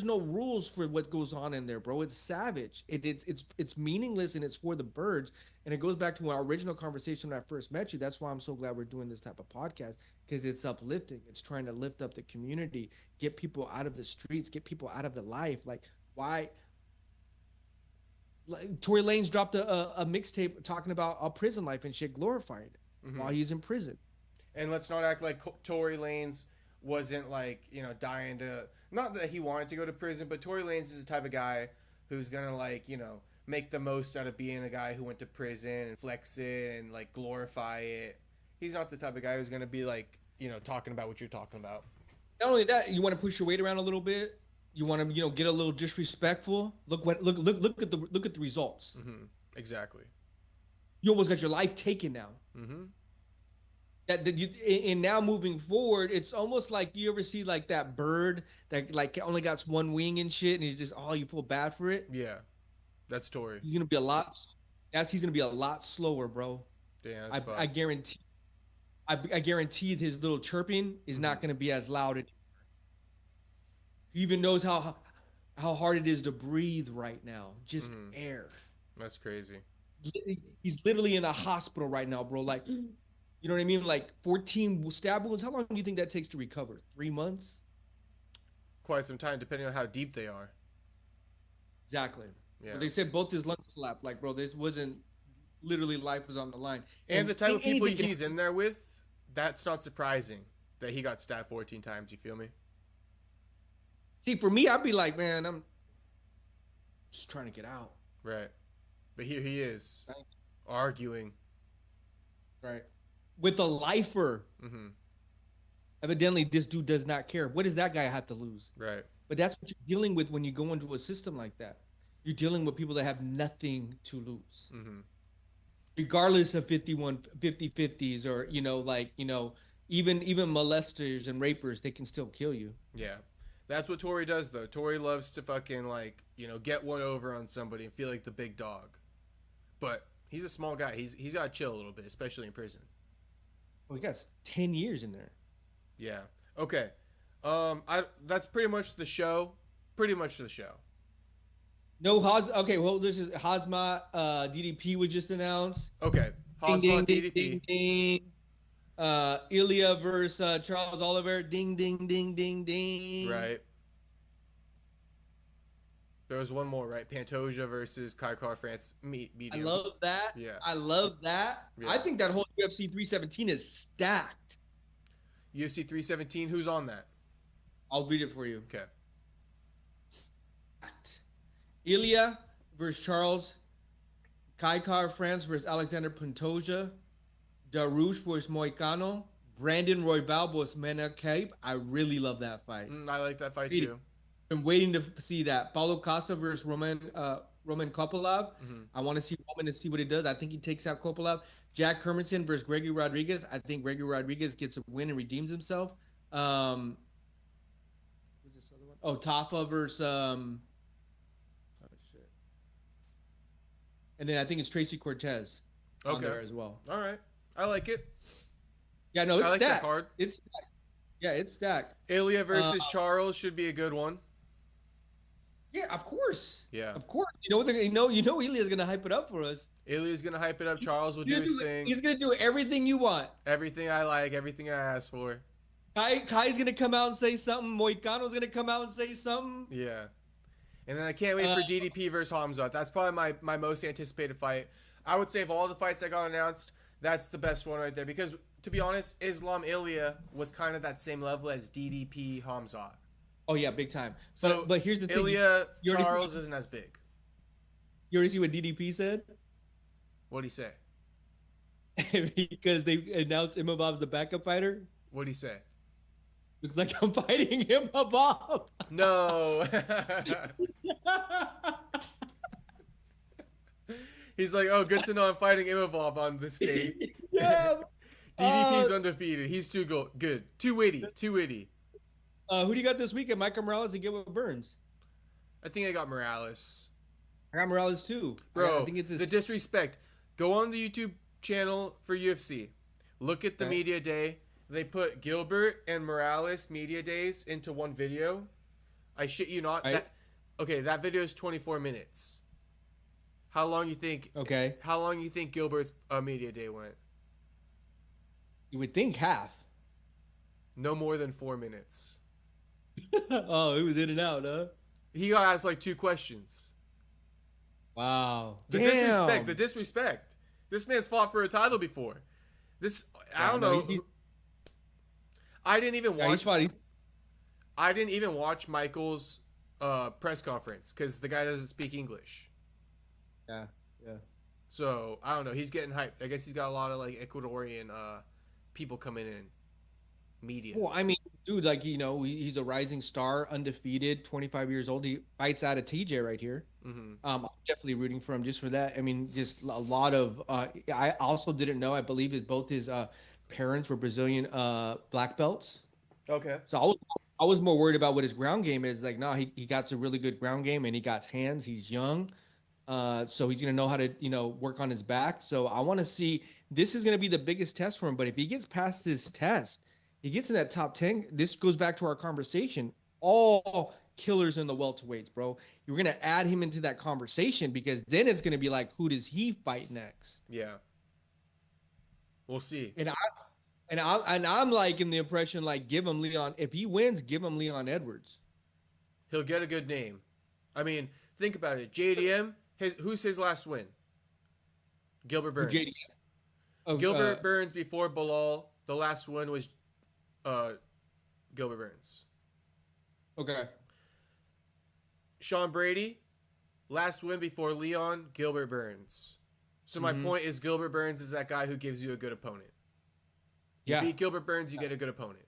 no rules for what goes on in there, bro. It's savage. It's meaningless and it's for the birds. And it goes back to our original conversation when I first met you. That's why I'm so glad we're doing this type of podcast, because it's uplifting. It's trying to lift up the community, get people out of the streets, get people out of the life. Like, why? Like, Tory Lanez dropped a mixtape talking about a prison life and shit, glorifying it while he's in prison. And let's not act like Tory Lanez wasn't like, dying to, not that he wanted to go to prison, but Tory Lanez is the type of guy who's going to like, make the most out of being a guy who went to prison and flex it and like glorify it. He's not the type of guy who's going to be like, talking about what you're talking about. Not only that, you want to push your weight around a little bit. You want to, get a little disrespectful. Look at the results. Mm-hmm. Exactly. You almost got your life taken now. Mm-hmm. And now moving forward, it's almost like, you ever see like that bird that like only got one wing and shit, and he's just, you feel bad for it. Yeah, that's Tory. He's gonna be a lot slower, bro. Yeah, I guarantee. I guarantee his little chirping is not gonna be as loud anymore. He even knows how hard it is to breathe right now. Just air. That's crazy. He's literally in a hospital right now, bro. Like. You know what I mean? Like 14 stab wounds. How long do you think that takes to recover? 3 months? Quite some time, depending on how deep they are. Exactly. Yeah. But they said both his lungs collapsed. Like, bro, this wasn't literally, life was on the line. And the type of people he's in there with, that's not surprising that he got stabbed 14 times. You feel me? See, for me, I'd be like, man, I'm just trying to get out. Right. But here he is, arguing. Right. With a lifer. Mm-hmm. Evidently, this dude does not care. What does that guy have to lose? Right. But that's what you're dealing with when you go into a system like that. You're dealing with people that have nothing to lose. Mm-hmm. Regardless of 50-50s or, even molesters and rapers, they can still kill you. Yeah. That's what Tory does, though. Tory loves to fucking, get one over on somebody and feel like the big dog. But he's a small guy. He's got to chill a little bit, especially in prison. Well, he got 10 years in there. Yeah. Okay. That's pretty much the show. No Okay, well, this is Hazmat. DDP was just announced. Okay. Hazmat, DDP. Ding, ding. Ilya versus Charles Oliver. Ding, ding, ding, ding, ding. Right. There was one more, right? Pantoja versus Kai France medium. I love that. Yeah. I love that. Yeah. I think that whole UFC 317 is stacked. UFC 317, who's on that? I'll read it for you. Okay. Stacked. Ilya versus Charles. Kai France versus Alexander Pantoja. Darush versus Moicano. Brandon Royval versus Menachem. I really love that fight. I like that fight too. I'm waiting to see that. Paulo Costa versus Roman Kopylov. Mm-hmm. I want to see Roman and see what he does. I think he takes out Kopylov. Jack Hermanson versus Gregory Rodriguez. I think Gregory Rodriguez gets a win and redeems himself. Who's this other one? Oh, Tafa versus oh shit. And then I think it's Tracy Cortez on there as well. All right. I like it. Yeah, no, it's stacked. That card. It's stacked. Yeah, it's stacked. Ilya versus Charles should be a good one. Yeah, of course. Yeah, of course. You know what they're gonna Ilya's gonna hype it up for us. Ilya's gonna hype it up. Charles will do his thing. He's gonna do everything you want. Everything I like. Everything I ask for. Kai's gonna come out and say something. Moicano's gonna come out and say something. Yeah. And then I can't wait for DDP versus Hamzat. That's probably my most anticipated fight. I would say of all the fights that got announced, that's the best one right there. Because, to be honest, Islam Ilya was kind of that same level as DDP Hamzat. Oh, yeah, big time. So, but here's the thing. Ilya Charles isn't as big. You already see what DDP said? What'd he say? Because they announced Imavov's the backup fighter. What'd he say? Looks like I'm fighting Imavov. No. He's like, oh, good to know I'm fighting Imavov on this stage. Yeah. DDP's undefeated. He's too good. Too witty. Who do you got this weekend? Michael Morales and Gilbert Burns? I think I got Morales. I got Morales too. Bro, I think it's the disrespect. Go on the YouTube channel for UFC. Look at the media day. They put Gilbert and Morales media days into one video. I shit you not. That video is 24 minutes. How long you think? Okay. How long you think Gilbert's media day went? You would think half. No more than 4 minutes. Oh, it was in and out, huh? He got asked like 2 questions. Wow. The disrespect. This man's fought for a title before. I don't know. I didn't even watch. I didn't even watch Michael's press conference because the guy doesn't speak English. Yeah. So I don't know. He's getting hyped. I guess he's got a lot of like Ecuadorian people coming in. Media. Well, I mean, dude, like, you know, he's a rising star, undefeated, 25 years old. He fights out of TJ right here. Mm-hmm. I'm definitely rooting for him just for that. I mean, just a lot of. I also didn't know. I believe both his parents were Brazilian black belts. Okay. So I was more worried about what his ground game is. Like, no, he got a really good ground game and he got hands. He's young. So he's going to know how to, work on his back. So I want to see, this is going to be the biggest test for him. But if he gets past this test, he gets in that top 10. This goes back to our conversation. All killers in the welterweights, bro. You're going to add him into that conversation because then it's going to be like, who does he fight next? Yeah. We'll see. And I'm like in the impression, like, give him Leon. If he wins, give him Leon Edwards. He'll get a good name. I mean, think about it. JDM, who's his last win? Gilbert Burns. Gilbert Burns before Belal. The last win was Gilbert Burns. Okay. Sean Brady, last win before Leon, Gilbert Burns. So my point is Gilbert Burns is that guy who gives you a good opponent. You beat Gilbert Burns, you get a good opponent.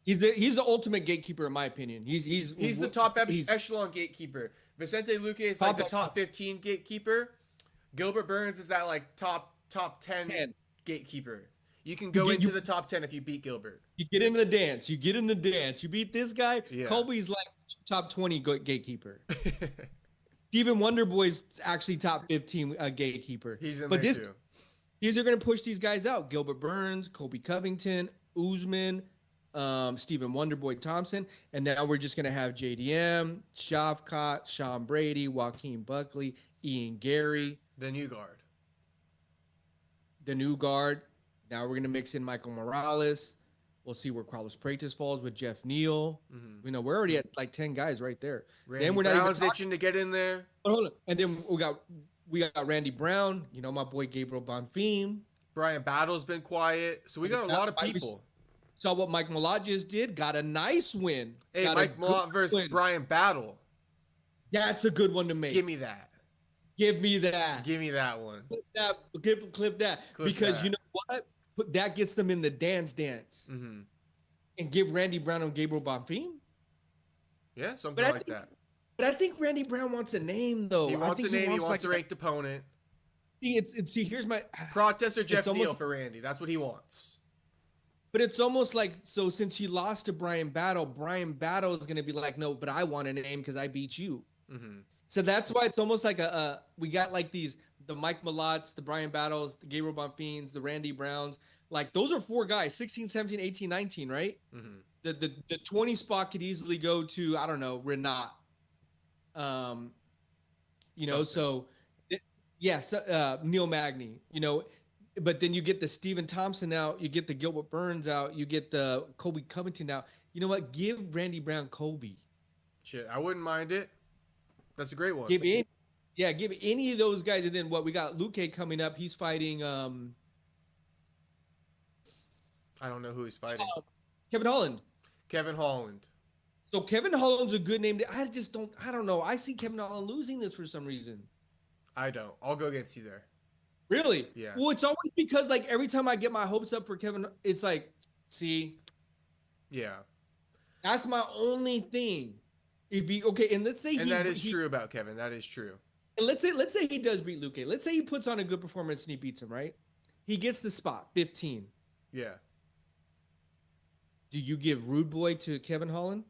He's the ultimate gatekeeper in my opinion. He's the top echelon gatekeeper. Vicente Luque is like the top 15 gatekeeper. Gilbert Burns is that like top 10 gatekeeper. You can go into the top 10 if you beat Gilbert. You get into the dance. You beat this guy. Yeah. Colby's like top 20 gatekeeper. Steven Wonderboy's actually top 15 gatekeeper. He's in there too. These are going to push these guys out. Gilbert Burns, Colby Covington, Usman, Stephen Wonderboy Thompson. And now we're just going to have JDM, Shavkat, Sean Brady, Joaquin Buckley, Ian Gary. The new guard. Now we're going to mix in Michael Morales. We'll see where Carlos Freitas falls with Jeff Neal. Mm-hmm. We're already at like 10 guys right there. Randy Brown's itching to get in there. But hold on. And then we got Randy Brown, my boy Gabriel Bonfim. Brian Battle's been quiet. So we got a lot of people. Saw what Mike Malott just did. Got a nice win. Hey, Mike Malott versus Brian Battle. That's a good one to make. Give me that. Give me that. Give me that one. Clip that. Because you know what? That gets them in the dance. Mm-hmm. And give Randy Brown and Gabriel Bonfim? Yeah, something like that. But I think Randy Brown wants a name, though. He wants a name. He wants a ranked opponent. See, here's my... Protest or Jeff Neal for Randy. That's what he wants. But it's almost like, so since he lost to Brian Battle is going to be like, no, but I want a name because I beat you. Mm-hmm. So that's why it's almost like we got like the Mike Malotts, the Brian Battles, the Gabriel Bonfins, the Randy Browns. Like those are 4 guys, 16, 17, 18, 19, right? Mm-hmm. The 20 spot could easily go to, I don't know, Renat. Neil Magny. but then you get the Stephen Thompson out, you get the Gilbert Burns out, you get the Kobe Covington out. You know what? Give Randy Brown Kobe. Shit, I wouldn't mind it. That's a great one. Give any of those guys, and then what we got? Luque coming up. He's fighting. I don't know who he's fighting. Kevin Holland. Kevin Holland. So Kevin Holland's a good name. I don't know. I see Kevin Holland losing this for some reason. I don't. I'll go against you there. Really? Yeah. Well, it's always because like every time I get my hopes up for Kevin, it's like, see. Yeah. That's my only thing. If he and let's say that is true about Kevin. That is true. And let's say he does beat Luque. Let's say he puts on a good performance and he beats him, right? He gets the spot, 15. Yeah. Do you give Rude Boy to Kevin Holland?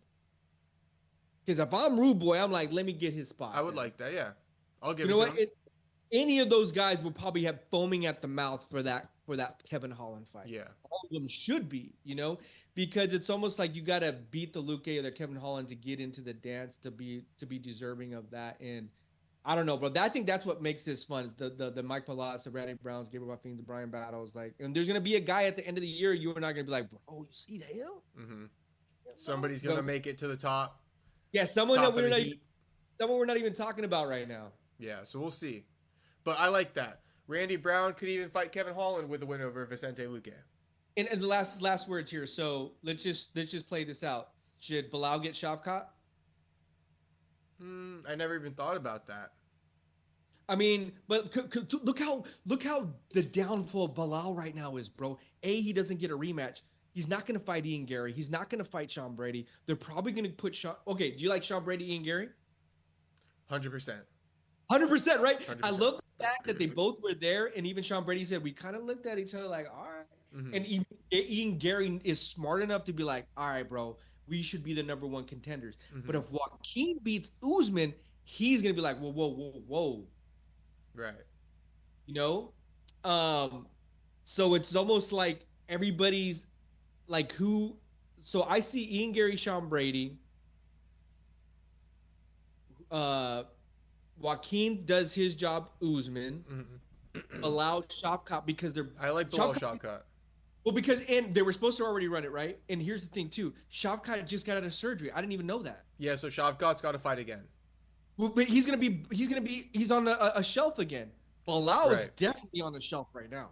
Because if I'm Rude Boy, I'm like, let me get his spot. I would like that, yeah. I'll give you know it to what? him. Any of those guys will probably have foaming at the mouth for that Kevin Holland fight. Yeah. All of them should be, because it's almost like you got to beat the Luque or the Kevin Holland to get into the dance to be deserving of that. And I don't know, bro. I think that's what makes this fun. Is the Mike Pilates, the Randy Browns, Gabriel Buffins, the Brian Battles, and there's gonna be a guy at the end of the year. You and I are gonna be like, bro, you see that? Mm-hmm. Somebody's gonna make it to the top. Yeah, someone we're not even talking about right now. Yeah, so we'll see. But I like that. Randy Brown could even fight Kevin Holland with a win over Vicente Luque. And the last words here. So let's just play this out. Should Belal get Shavkat? I never even thought about that. I mean, but look how the downfall of Belal right now is, bro. He doesn't get a rematch. He's not going to fight Ian Gary. He's not going to fight Sean Brady. They're probably going to put Sean. Okay, do you like Sean Brady, Ian Gary? 100%. 100%, right? 100%. I love the fact that they both were there, and even Sean Brady said we kind of looked at each other like, all right. Mm-hmm. And even Ian Gary is smart enough to be like, all right, bro, we should be the number one contenders. Mm-hmm. But if Joaquin beats Usman, he's gonna be like, whoa. Right. So it's almost like everybody's like who. So I see Ian Gary, Sean Brady. Joaquin does his job. Usman allow Shavkat because they're. I like the Shavkat. Well, and they were supposed to already run it, right? And here's the thing too: Shavkat just got out of surgery. I didn't even know that. Yeah, so Shavkat's got to fight again. Well, but he's on a shelf again. Belal is definitely on the shelf right now.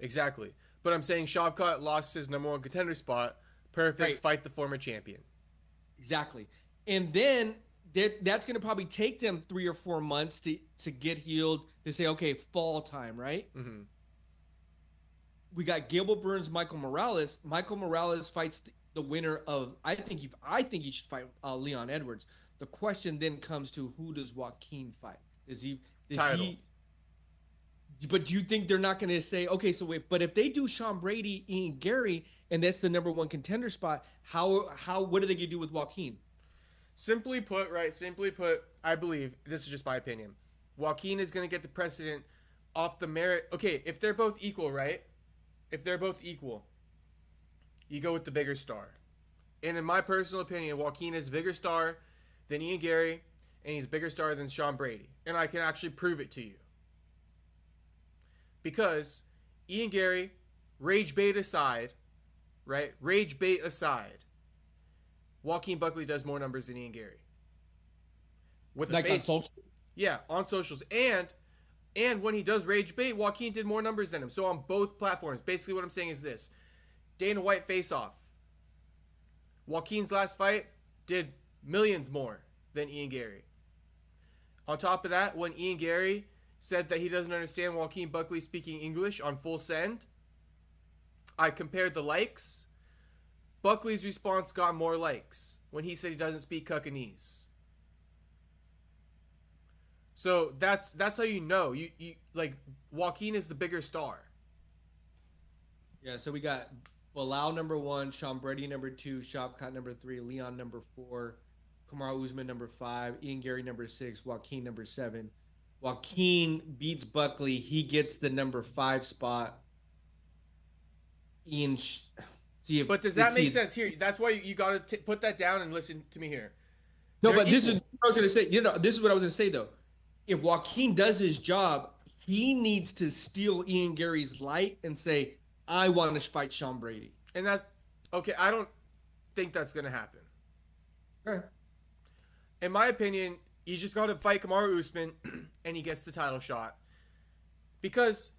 Exactly, but I'm saying Shavkat lost his number one contender spot. Perfect, fight the former champion. Exactly, and then that's going to probably take them 3 or 4 months to get healed. To say, okay, fall time, right? Mm-hmm. We got Gilbert Burns, Michael Morales. Michael Morales fights the winner of. I think he should fight Leon Edwards. The question then comes to who does Joaquin fight? Does he? But do you think they're not going to say, okay, so wait? But if they do Sean Brady, Ian Gary, and that's the number one contender spot, what are they going to do with Joaquin? Simply put, I believe this is just my opinion. Joaquin is going to get the precedent off the merit. Okay, if they're both equal, right? If they're both equal, you go with the bigger star. And in my personal opinion, Joaquin is a bigger star than Ian Gary, and he's a bigger star than Sean Brady. And I can actually prove it to you. Because Ian Gary, rage bait aside, right? Rage bait aside, Joaquin Buckley does more numbers than Ian Gary. With like on social? Yeah, on socials. And when he does rage bait, Joaquin did more numbers than him. So on both platforms, basically what I'm saying is this. Dana White face-off. Joaquin's last fight did millions more than Ian Gary. On top of that, when Ian Gary said that he doesn't understand Joaquin Buckley speaking English on Full Send, I compared the likes. Buckley's response got more likes when he said he doesn't speak Cucanese. So that's how you know. You like Joaquin is the bigger star. Yeah, so we got Belal number 1, Sean Brady number 2, Shavkat number 3, Leon number 4, Kamaru Usman number 5, Ian Gary number 6, Joaquin number 7. Joaquin beats Buckley. He gets the number 5 spot. But does that make sense here? That's why you got to put that down and listen to me here. No, but this is what I was going to say. This is what I was going to say, though. If Joaquin does his job, he needs to steal Ian Gary's light and say, I want to fight Sean Brady. And okay, I don't think that's going to happen. Okay. In my opinion, he's just got to fight Kamaru Usman and he gets the title shot. Because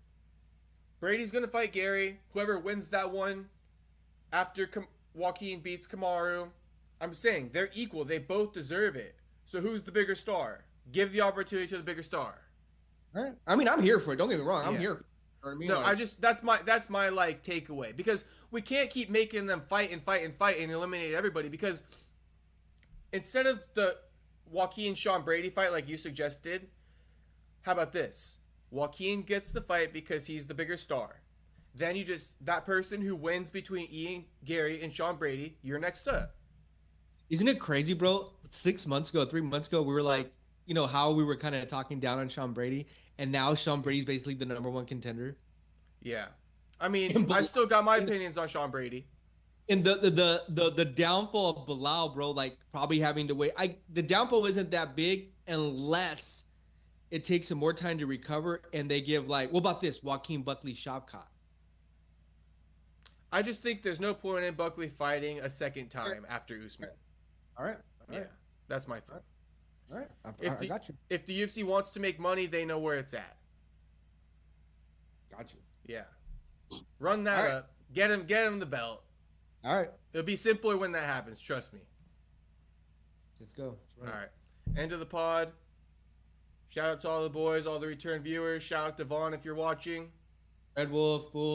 Brady's going to fight Gary. Whoever wins that one after Joaquin beats Kamaru, I'm saying they're equal. They both deserve it. So who's the bigger star? Give the opportunity to the bigger star. All right. I mean, I'm here for it. Don't get me wrong. I'm Yeah. here for it. You know what I mean? No, Like, that's my like takeaway, because we can't keep making them fight and eliminate everybody, because instead of the Joaquin Sean Brady fight like you suggested, how about this? Joaquin gets the fight because he's the bigger star. Then that person who wins between Ian Gary and Sean Brady, you're next up. isn't it crazy, bro? 3 months ago, we were like, you know, how we were kind of talking down on Sean Brady, and now Sean Brady's basically the #1 contender. Yeah. I mean, I still got my opinions on Sean Brady. And the downfall of Belal, bro, like probably having to wait. The downfall isn't that big unless it takes him more time to recover, and they give like, what about this, Joaquin Buckley Shavkat? I just think there's no point in Buckley fighting a second time after Usman. All right. Yeah, that's my thing. All right. If I got you. If the UFC wants to make money, they know where it's at. Got you. Yeah. Run that up. Get him the belt. All right. It'll be simpler when that happens. Trust me. Let's go. All right. End of the pod. Shout out to all the boys, all the return viewers. Shout out to Vaughn if you're watching. Red Wolf, Fool.